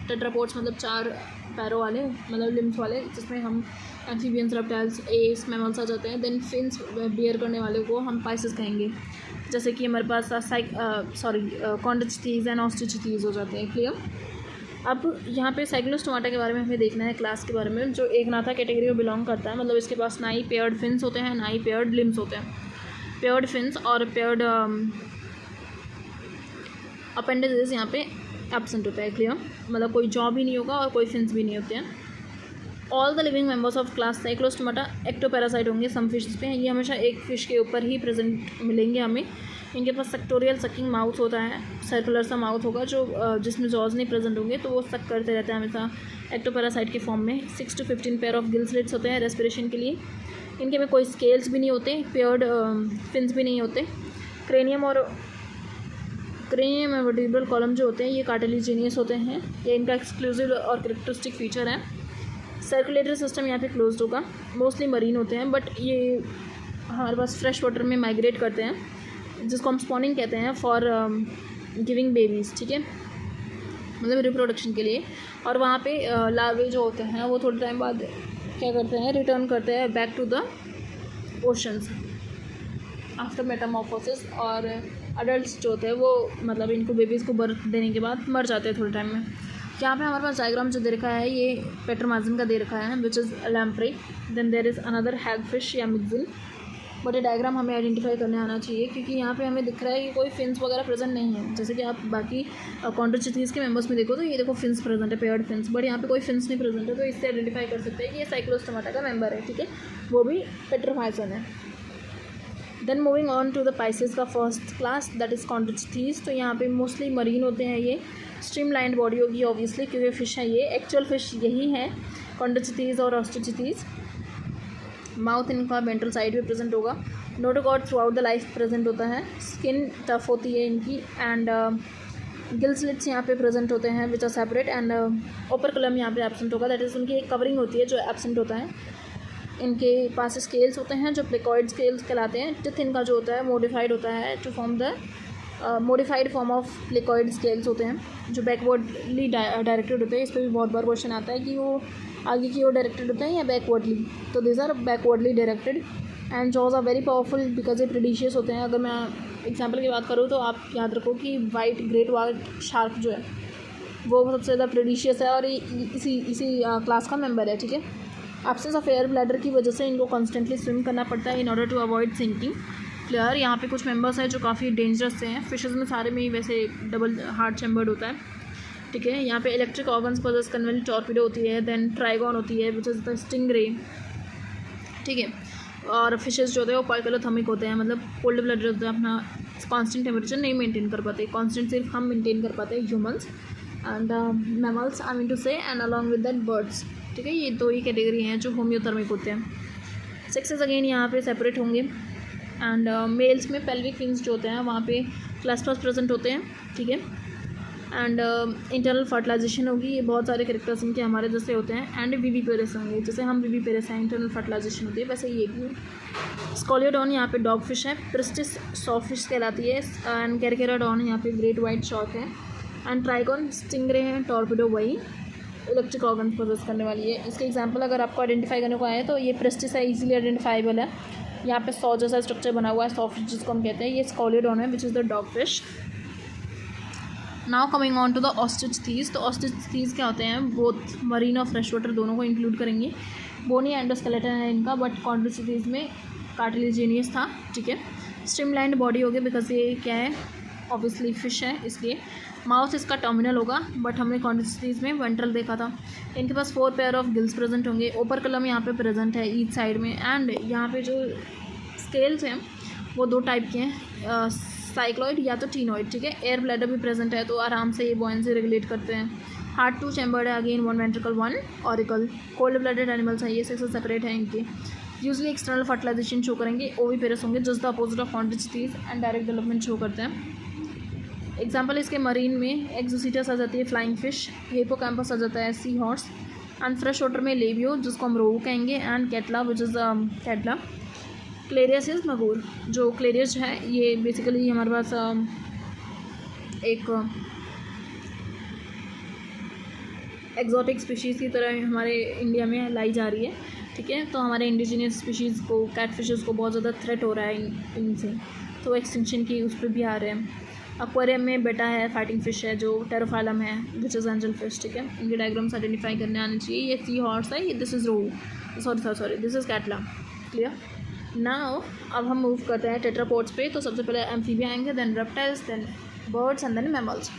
Speaker 1: टेट्रापोड्स मतलब 4 पैरों वाले, मतलब लिम्स वाले, जिसमें हम एम्फीबियंस, रेप्टाइल्स, एप्स, मैमल्स आ जाते हैं। देन फिन्स बियर करने वाले को हम पाइसेस कहेंगे, जैसे कि हमारे पास कॉन्ड्रोचिथीज एंड ऑस्ट्रोचिथीज हो जाते हैं। क्लियर, अब यहाँ पे साइक्लोस्टोमाटा के बारे में हमें देखना है, क्लास के बारे में, जो एक नाथा कैटेगरी में बिलोंग करता है। मतलब इसके पास ना ही पेयर्ड फिन्स होते हैं, ना ही पेयर्ड लिम्स होते हैं। पेयर्ड फिन्स और पेयर्ड अपेंडेजेस यहाँ पे एब्सेंट होता है। क्लियर? मतलब कोई जॉ भी नहीं होगा और कोई फिन्स भी नहीं होते हैं। All the living members of class Cyclostomata ectoparasite होंगे सम फिशेस पे। ये हमेशा एक फिश के ऊपर ही प्रेजेंट मिलेंगे हमें। इनके पास सेक्टोरियल सकिंग माउथ होता है, सर्कुलर सा माउथ होगा जो जिसमें जॉज नहीं प्रेजेंट होंगे, तो वो सक करते रहते हैं हमेशा एक्टोपैरासाइट के फॉर्म में। 6 to 15 pair of gill slits होते हैं रेस्पिरेशन के लिए। इनके में कोई स्केल्स भी नहीं होते, पेयर्ड फिन्स भी नहीं होते। क्रेनियम और वर्टिब्रल कॉलम जो होते हैं ये कार्टिलेजिनियस होते हैं। ये इनका एक्सक्लूसिव और कैरेक्टरिस्टिक फीचर है। सर्कुलेटरी सिस्टम यहाँ पे क्लोज्ड होगा। मोस्टली मरीन होते हैं, बट ये हमारे पास फ्रेश वाटर में माइग्रेट करते हैं, जिसको हम स्पॉनिंग कहते हैं फॉर गिविंग बेबीज़। ठीक है, मतलब रिप्रोडक्शन के लिए। और वहाँ पे लार्वे जो होते हैं वो थोड़े टाइम बाद क्या करते हैं, रिटर्न करते हैं back to the oceans after metamorphosis. और अडल्ट्स जो होते हैं वो मतलब इनको बेबीज़ को बर्थ देने के बाद मर जाते हैं थोड़े टाइम में। यहाँ पे हमारे पास डायग्राम जो दे रखा है ये पेट्रोमाजन का दे रखा है, which is lamprey. Then there is another hagfish या मिक्सिल। बट ये डायग्राम हमें आइडेंटिफाई करने आना चाहिए, क्योंकि यहाँ पे हमें दिख रहा है कि कोई फिन्स वगैरह प्रेजेंट नहीं है। जैसे कि आप बाकी कॉन्ट्रोचिथीज के मेंबर्स में देखो तो ये देखो फिन्स प्रेजेंट है, पेयर्ड फिन्स, बट यहाँ पे कोई फिन्स नहीं प्रेजेंट है। तो इससे आइडेंटिफाई कर सकते हैं कि ये साइक्लोस्टोमाटा का मेंबर है। ठीक है, वो भी पेट्रोमाइजन है। Then moving on to the Pisces का first class, that is Chondrichthyes. तो यहाँ पे मोस्टली मरीन होते हैं। ये स्ट्रीमलाइंड बॉडी होगी ऑब्वियसली, क्योंकि फिश है। ये एक्चुअल फिश यही है, कॉन्ट्रोचिथीज और ऑस्ट्रोचिथीज। माउथ इनका वेंट्रल साइड में प्रेजेंट होगा। Notochord throughout the life present होता है। स्किन टफ होती है इनकी। एंड गिल स्लिट्स यहाँ पे प्रेजेंट होते हैं विच आर सेपरेट। एंड ओपर कलम यहाँ पे एब्सेंट होगा, दैट इज़ उनकी एक कवरिंग होती है जो एब्सेंट होता है। इनके पास स्केल्स होते हैं जो प्लेकॉइड स्केल्स कहलाते हैं। टिथ इनका जो होता है मॉडिफाइड होता है to form the modified form of placoid scales होते हैं जो बैकवर्डली डायरेक्टेड होते हैं। इस पर भी बहुत बार क्वेश्चन आता है कि वो आगे की ओर डायरेक्टेड होते हैं या बैकवर्डली। तो this are backwardly directed. And jaws are very powerful because ये प्रेडिशियस होते हैं। अगर मैं एग्जांपल की बात करूँ तो आप याद रखो कि ग्रेट वाइट शार्क जो है वो सबसे ज़्यादा प्रेडिशियस है और इसी क्लास का मेंबर है। ठीक है, एब्सेंस ऑफ एयर ब्लैडर की वजह से इनको कॉन्स्टेंटली स्विम करना पड़ता है in order to avoid sinking. Clear? यहाँ पे कुछ मेंबर्स हैं जो काफ़ी डेंजरस से हैं। फिशेज़ में सारे में ही वैसे डबल हार्ड चैम्बर्ड होता है। ठीक है, यहाँ पे electric organs possess convent Torpedo होती है। देन ट्राइगॉन होती है विच इज़ द स्टिंगरे। ठीक है, और फिशेज़ जो होते हैं वो पाइकोलोथर्मिक होते हैं, मतलब कोल्ड ब्लडेड होते हैं। अपना कांस्टेंट टेम्परेचर नहीं मेंटेन कर पाते, कांस्टेंट सिर्फ हम मेंटेन कर पाते हैं humans and mammals I mean to say, and along with that birds. ठीक है, ये दो ही कैटेगरी हैं जो होम्योथर्मिक होते हैं। सेक्सेस अगेन यहाँ पे सेपरेट होंगे। एंड मेल्स में पेल्विक फिन्स जो होते हैं वहाँ पे क्लस्टर्स प्रेजेंट होते हैं। ठीक है, एंड इंटरनल फर्टिलाइजेशन होगी। ये बहुत सारे कैरेक्टर्स इनके हमारे जैसे होते हैं। एंड विविपेरस होंगे, जैसे हम विविपेरस हैं, इंटरनल फर्टिलाइजेशन होती है, वैसे ये भी। स्कोलियोडॉन यहाँ पे डॉग फिश है। प्रिस्टिस सॉफिश कहलाती है। एंड कैरकेराडॉन यहाँ पे ग्रेट वाइट शार्क है। एंड ट्राइगॉन स्टिंगरे हैं। टॉर्पिडो वही इलेक्ट्रिक ऑर्गन प्रोसेस करने वाली है। इसके एग्जांपल अगर आपको आइडेंटिफाई करने को आए तो ये प्रेस्टिस है, इजीली आइडेंटिफाइबल है। यहाँ पे सॉ जैसा स्ट्रक्चर बना हुआ है, सॉ फिश जिसको हम कहते हैं। ये स्कोलियोडॉन है which is the dog fish. Now coming on to the Osteichthyes. तो ऑस्ट्रिचथीज क्या होते हैं, बोथ मरीन और फ्रेश वाटर दोनों को इंक्लूड करेंगे। बोनी एंडोस्केलेटन है इनका, बट कॉन्ट्रोचिथीज में कार्टिलेजिनियस था। ठीक है, स्ट्रीमलाइंड बॉडी होगी बिकॉज ये क्या है, ऑब्वियसली फिश है इसलिए। माउथ इसका टर्मिनल होगा, बट हमने कॉन्ट्रोचिथीज में वेंट्रल देखा था। इनके पास 4 पेयर ऑफ गिल्स प्रेजेंट होंगे। ओपर कलम यहाँ पे प्रेजेंट है ईच साइड में। एंड यहाँ पे जो स्केल्स हैं वो 2 टाइप के हैं, साइक्लॉइड या तो टीनॉइड। ठीक है, एयर ब्लैडर भी प्रेजेंट है तो आराम से ये बॉयंसी रेगुलेट करते हैं। हार्ट 2 चैम्बर्ड है, again 1 ventricle 1 auricle. Cold blooded animals हैं ये, सेक्सेस सेपरेट है इनके। यूजली एक्सटर्नल फर्टिलाइजेशन शो करेंगे। ओविपेरस होंगे just the opposite of Chondrichthyes and direct development show करते हैं। एग्जाम्पल इसके मरीन में एक्सोसीटस आ जाती है, फ्लाइंग फिश। हिपोकैम्पस आ जाता है, sea horse. And fresh water में लेबियो जिसको हम रोहू कहेंगे। And Catla which is Catla. Clarias is magur. जो क्लेरियस है ये बेसिकली हमारे पास एक एक्जॉटिक स्पीशीज़ की तरह हमारे इंडिया में लाई जा रही है। ठीक है, तो हमारे इंडिजिनियस स्पीशीज़ को, कैट फिशेज़ को बहुत ज़्यादा थ्रेट हो रहा है इनसे, तो एक्सटिंक्शन की उस पर भी आ रहे हैं। एक्वेरियम में बेटा है, फाइटिंग फिश है जो टेरोफाइलम है विच इज़ एंजल फिश, ठीक है। इनके डायग्राम्स आइडेंटिफाई करने आने चाहिए। ये सी हॉर्स है, ये this is rohu, sorry this is catla. Clear. Now अब हम मूव करते हैं टेट्रापोड्स पे। तो सबसे पहले एम्फीबिया आएंगे, then reptiles, then birds and then mammals.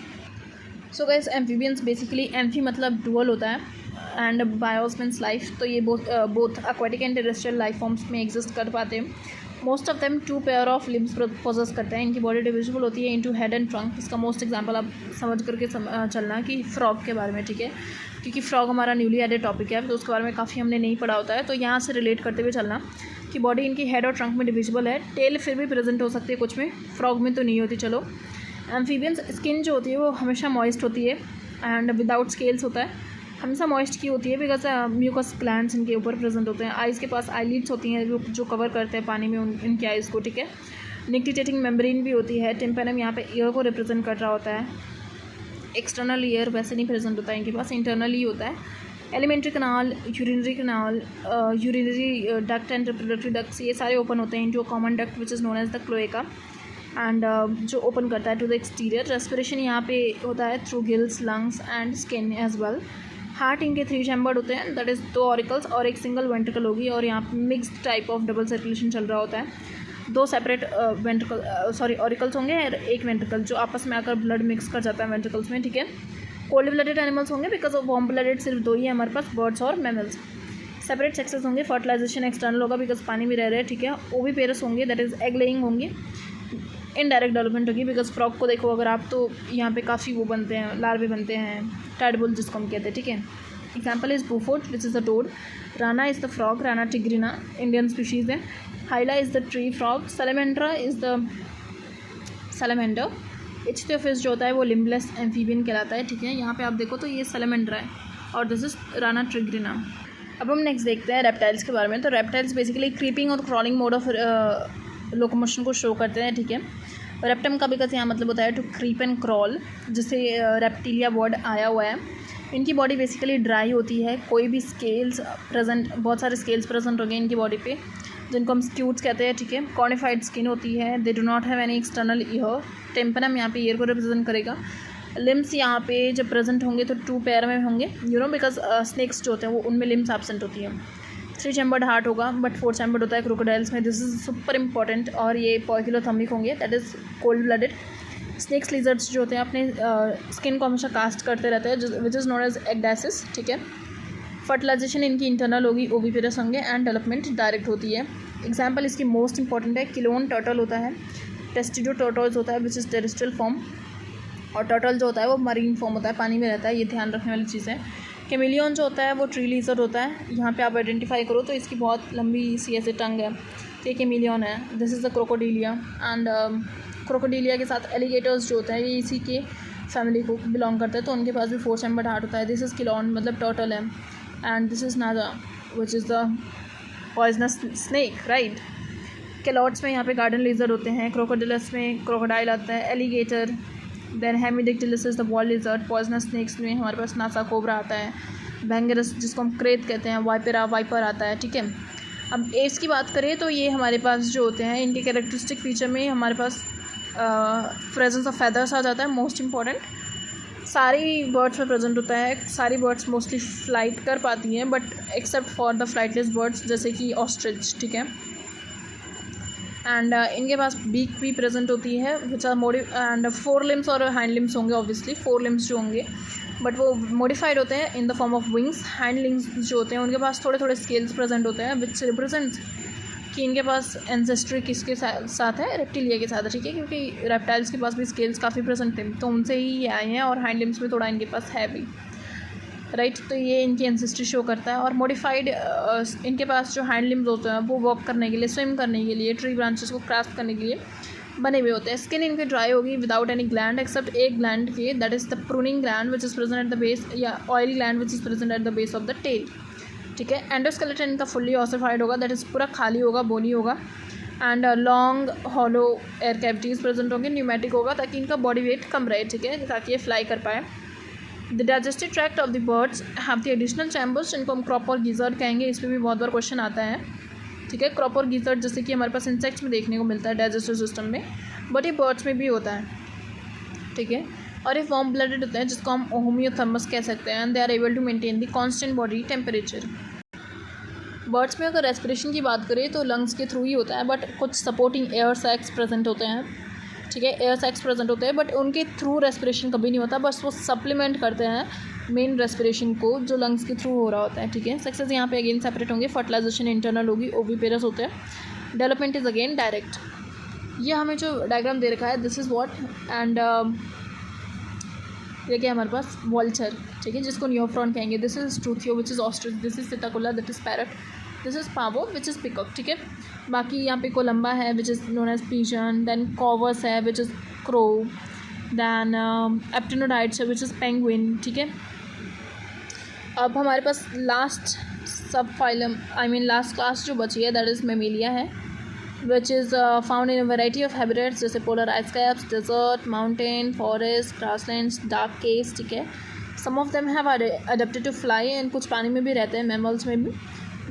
Speaker 1: So guys amphibians basically, amphi मतलब डुअल होता है एंड बायोस मीन्स लाइफ। तो ये both aquatic and terrestrial life forms में एग्जिस्ट कर पाते हैं। Most of them 2 pair of limbs possess करते हैं। इनकी बॉडी डिविजिबल होती है इनटू हेड एंड ट्रंक। इसका मोस्ट एग्जांपल आप समझ करके चलना कि फ्रॉग के बारे में, ठीक है, क्योंकि फ्रॉग हमारा न्यूली एडेड टॉपिक है तो उसके बारे में काफ़ी हमने नहीं पढ़ा होता है। तो यहाँ से रिलेट करते हुए चलना कि बॉडी इनकी हेड और ट्रंक में डिविजिबल है। टेल फिर भी प्रेजेंट हो सकती है कुछ में, फ्रॉग में तो नहीं होती। चलो, एम्फीबियंस स्किन जो होती है वो हमेशा मॉइस्ट होती है एंड विदाउट स्केल्स होता है। हमेशा मॉइस्ट की होती है बिकॉज म्यूकस ग्लैंड्स इनके ऊपर प्रेजेंट होते हैं। आइज़ के पास आईलिड्स होती हैं जो कवर करते हैं पानी में इनकी आइज़ को, ठीक है। निक्टिटेटिंग मेम्ब्रेन भी होती है। टिम्पेनम यहाँ पे ईयर को रिप्रेजेंट कर रहा होता है। एक्सटर्नल ईयर वैसे नहीं प्रेजेंट होता है इनके पास, इंटरनली होता है। Alimentary canal, urinary duct and reproductive ducts ये सारे ओपन होते हैं into common duct which is known as the cloaca and जो ओपन करता है टू द एक्सटीरियर। रेस्पिरेशन यहाँ पे होता है through gills, lungs and skin as well. Heart इनके 3 चैम्बर्ड होते हैं, दैट इज़ 2 ऑरिकल्स और एक सिंगल वेंट्रिकल होगी और यहाँ पे mixed type of double circulation चल रहा होता है। 2 सेपरेट ऑरिकल्स होंगे और एक वेंट्रिकल जो आपस में आकर ब्लड मिक्स कर जाता है वेंट्रिकल्स में, ठीक है। कोल्ड ब्लडेड एनिमल्स होंगे बिकॉज ऑफ वार्म ब्लडेड सिर्फ 2 ही है हमारे पास, बर्ड्स और मैमल्स। सेपरेट सेक्सेस होंगे, फर्टिलाइजेशन एक्सटर्नल होगा बिकॉज पानी में रह रहे हैं, ठीक है। ओवीपेरस होंगे, दैट इज़ एग लेइंग होंगे। इनडायरेक्ट डेवलपमेंट होगी बिकॉज फ्रॉग को देखो अगर आप तो यहाँ पे काफ़ी वो बनते हैं, लार्वे बनते हैं, टैडपोल जिसको हम कहते हैं, ठीक है। Example is Bufo which is the toad. Rana is the frog, Rana tigrina Indian species है। Hyla is the tree frog. Salamandra is the salamander. Ichthyophis जो होता है वो लिम्बलेस एम्फीबियन कहलाता है, ठीक है। यहाँ पे आप देखो तो ये सैलेमेंड्रा है और दिस इज राना टिग्रिना। अब हम नेक्स्ट देखते हैं रेप्टाइल्स के बारे में। तो रेप्टाइल्स बेसिकली क्रीपिंग और क्रॉलिंग मोड ऑफ लोकोमोशन को शो करते हैं, ठीक है। रेप्टम का बिकॉज यहाँ मतलब होता है टू क्रीप एंड क्रॉल, जिससे रेप्टिलिया वर्ड आया हुआ है। इनकी बॉडी बेसिकली ड्राई होती है, कोई भी स्केल्स प्रेजेंट, बहुत सारे स्केल्स प्रेजेंट होंगे इनकी बॉडी पे जिनको हम स्क्यूट्स कहते हैं, ठीक है। कॉर्निफाइड स्किन होती है। They do not have any external ear. Tympanum यहाँ पे ईयर को रिप्रेजेंट करेगा। लिम्स यहाँ पे जब प्रेजेंट होंगे तो 2 पेयर में होंगे, यू नो, बिकॉज स्नेक्स जो होते हैं वो उनमें लिम्स एब्सेंट होती है। 3 चैम्बर्ड हार्ट होगा बट 4 चैम्बर्ड होता है क्रोकोडाइल्स में, दिस इज सुपर इंपॉर्टेंट। और ये पॉइकिलोथर्मिक होंगे, that is cold blooded. Snakes lizards जो होते हैं अपने स्किन को हमेशा कास्ट करते रहते हैं which is known as ecdysis, ठीक है। फर्टिलाइजेशन इनकी इंटरनल होगी, ओविपेरस होंगे एंड डेवलपमेंट डायरेक्ट होती है। एग्जाम्पल इसकी मोस्ट इंपॉर्टेंट है, किलोन टर्टल होता है। टेस्टिडो टर्टल्स होता है विच इज़ टेरेस्ट्रियल फॉर्म और टर्टल जो होता है वो मरीन फॉर्म होता है, पानी में रहता है, ये ध्यान रखने वाली चीज़ है। कैमिलियन जो होता है वो ट्री लीजर्ड होता है। यहाँ पे आप आइडेंटिफाई करो तो इसकी बहुत लंबी सी ऐसे टंग है, तो ये कैमिलियन है। This is the Crocodilia and Crocodilia के साथ एलिगेटर्स जो होते हैं ये इसी के फैमिली को बिलोंग करते हैं, तो उनके पास भी 4 चैम्बर्ड हार्ट होता है। दिस इज़ किलोन मतलब टर्टल है and this is Naja which is the poisonous snake, right. Calotes में यहाँ पे गार्डन लेजर होते हैं। क्रोकोडिलस में क्रोकोडाइल आता है। Alligator, then Hemidactylus is the wall lizard. Poisonous snakes में हमारे पास नासा कोबरा आता है। बैंगरस जिसको हम क्रेत कहते हैं, वाइपर आता है, ठीक है। अब एव्स की बात करें तो ये हमारे पास जो होते हैं इनके कैरेक्टरिस्टिक फीचर में हमारे पास प्रेजेंस ऑफ फेदर्स आ जाता है, मोस्ट इंपॉर्टेंट। सारी बर्ड्स में प्रेजेंट होता है। सारी बर्ड्स मोस्टली फ्लाइट कर पाती हैं but except for the flightless birds जैसे कि ऑस्ट्रिच, ठीक है। एंड इनके पास बीक भी प्रेजेंट होती है विच आर एंड 4 लिम्स और हैंड लिम्स होंगे, ऑब्वियसली 4 लिम्स जो होंगे बट वो मॉडिफाइड होते हैं in the form of wings. Hand limbs जो होते हैं उनके पास थोड़े थोड़े स्केल्स प्रेजेंट होते हैं विच रिप्रेजेंट्स कि इनके पास एंसेस्ट्री किसके साथ है, रेप्टिलिया के साथ है, ठीक है, क्योंकि रेप्टाइल्स के पास भी स्केल्स काफ़ी प्रेजेंट थे तो उनसे ही ये आए हैं और हैंड लिम्स में थोड़ा इनके पास है भी, राइट। तो ये इनकी एंसेस्ट्री शो करता है। और मॉडिफाइड इनके पास जो हैंड लिम्स होते हैं वो वॉक करने के लिए, स्विम करने के लिए, ट्री ब्रांचेस को ग्रास्प करने के लिए बने हुए होते हैं। स्किन इनकी ड्राई होगी विदाउट एनी ग्लैंड एक्सेप्ट एक ग्लैंड के, that is the preening gland which is present at the base, या oil gland which is present at the base of the tail, ठीक है। एंडोस्केलेटन इनका फुल्ली ऑसिफाइड होगा, that is पूरा खाली होगा, बोनी होगा। And long hollow air cavities present होंगे, न्यूमेटिक होगा ताकि इनका बॉडी वेट कम रहे, ठीक है, ताकि ये फ्लाई कर पाए। The digestive tract of the birds have the additional chambers, इनको हम क्रॉप और गीजर्ड कहेंगे, इस पर भी बहुत बार क्वेश्चन आता है, ठीक है। क्रॉप और गीजर्ड जैसे कि हमारे पास इंसेक्ट्स में देखने को मिलता है डाइजेस्टिव सिस्टम में, बट ये बर्ड्स में भी होता है। ठीक है, और ये वार्म ब्लडेड होते हैं जिसको हम होम्योथर्मस कह सकते हैं, and they are able to maintain the constant body temperature. Birds में अगर रेस्पिरेशन की बात करें तो लंग्स के थ्रू ही होता है, बट कुछ सपोर्टिंग एयर सैक्स प्रेजेंट होते हैं, ठीक है, एयर सैक्स प्रेजेंट होते हैं, बट उनके थ्रू रेस्पिरेशन कभी नहीं होता, बस वो सप्लीमेंट करते हैं मेन रेस्पिरेशन को जो लंग्स के थ्रू हो रहा होता है, ठीक है। सेक्सेस यहाँ पे अगेन सेपरेट होंगे, फर्टिलाइजेशन इंटरनल होगी, ओविपेरस होते हैं, डेवलपमेंट इज अगेन डायरेक्ट। ये हमें जो डायग्राम दे रखा है दिस इज़ व्हाट, एंड ये क्या है हमारे पास वॉल्चर, ठीक है, जिसको न्योफ्रॉन कहेंगे, this is Struthio which is ostrich, this is Psittacula that is parrot, this is Pavo which is peacock, ठीक है। बाकी यहाँ पे कोलम्बा है which is known as pigeon, then Corvus है which is crow, than Aptenodytes है which is penguin, ठीक है। अब हमारे पास last sub phylum last class जो बची है दैट इज़ मेमेलिया है, which is found in a variety of habitats जैसे polar ice caps, desert, mountain, forest, grasslands, dark caves, ठीक है। some of them have adapted to fly and कुछ पानी में भी रहते हैं, mammals में भी।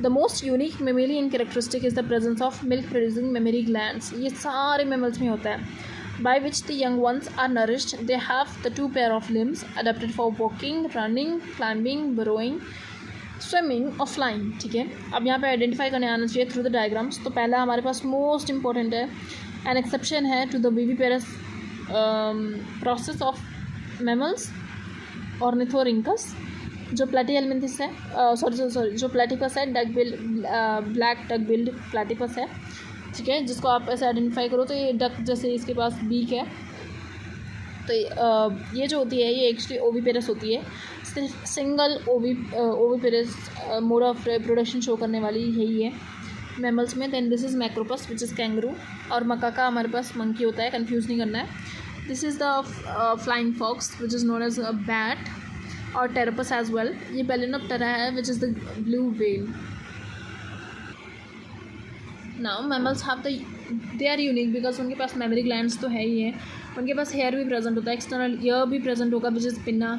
Speaker 1: the most unique mammalian characteristic is the presence of milk producing mammary glands, ये सारे mammals में होता है, by which the young ones are nourished. they have the 2 pair of limbs adapted for walking, running, climbing, burrowing, swimming और flying, ठीक है। अब यहाँ पे आइडेंटिफाई करने आना चाहिए थ्रू द डायग्राम्स। तो पहला हमारे पास मोस्ट इंपॉर्टेंट है, एन एक्सेप्शन है to the viviparous process of mammals, ornithorhynchus, जो प्लेटिहेल्मिन्थिस है, सॉरी जो प्लेटिपस है, duck billed, black duck billed platypus है, ठीक है, जिसको आप ऐसे आइडेंटिफाई करो तो ये डक जैसे इसके पास बीक है, तो ये जो होती है ये एक्चुअली ओविपेरस होती है, सिर्फ single oviparous mode of reproduction show करने वाली यही है मैमल्स में। Then this is macropus which is kangaroo, और मकाका हमारे पास मंकी होता है, कंफ्यूज नहीं करना है। This is the flying fox which is known as bat, और टेरपस एज वेल। ये बेलेनोप्टेरा है which is the blue whale. Now mammals have they are unique because उनके पास मेमोरी ग्लैंड्स तो है ही है, उनके पास हेयर भी प्रेजेंट होता है, एक्सटर्नल ईयर भी प्रेजेंट होगा which is pinna,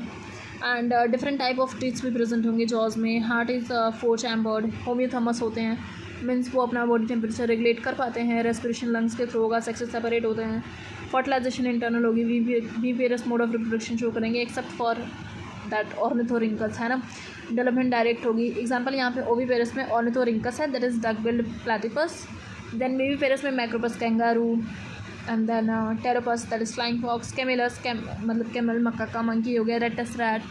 Speaker 1: and different type of teeths भी प्रेजेंट होंगे जॉज में। हार्ट इज़ 4 चैम्बर्ड, होम्योथर्मस होते हैं, मीन्स वो अपना बॉडी टेम्परेचर रेगुलेट कर पाते हैं, रेस्पिरेशन लंग्स के थ्रू होगा, सेक्सेस सेपरेट होते हैं, फर्टिलाइजेशन इंटरनल होगी, viviparous mode of reproduction show करेंगे एक्सेप्ट फॉर दैट ऑर्निथोरिंकस, है ना। डेवलपमेंट डायरेक्ट होगी, एग्जाम्पल यहाँ पे ओविपेरस में ऑर्निथोरिंकस है that is duck billed platypus, then viviparous में Macropus kangaroo, and then Pteropus that is flying fox, Camelus मतलब कैमल मकाका मंकी हो गया, Rattus rat,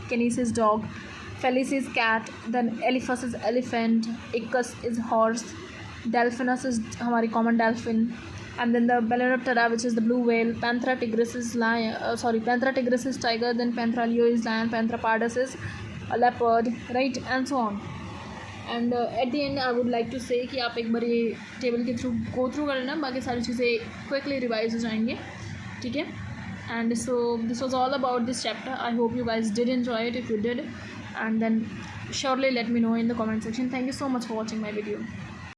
Speaker 1: Canis dog, Felis is cat, then Elephas is elephant, Equus is horse, Delphinus is हमारी common dolphin, and then the Balaenoptera which is the blue whale, Panthera tigris is Panthera tigris is tiger, then Panthera leo is lion, Panthera pardus is leopard, right, and so on. And at the end I would like to say कि आप एक बार ये table के through go through कर लेना, बाकी सारी चीज़ें क्विकली रिवाइज हो जाएंगे, ठीक है। And so this was all about this chapter, I hope you guys did enjoy it, if you did, and then surely let me know in the comment section. Thank you so much for watching my video.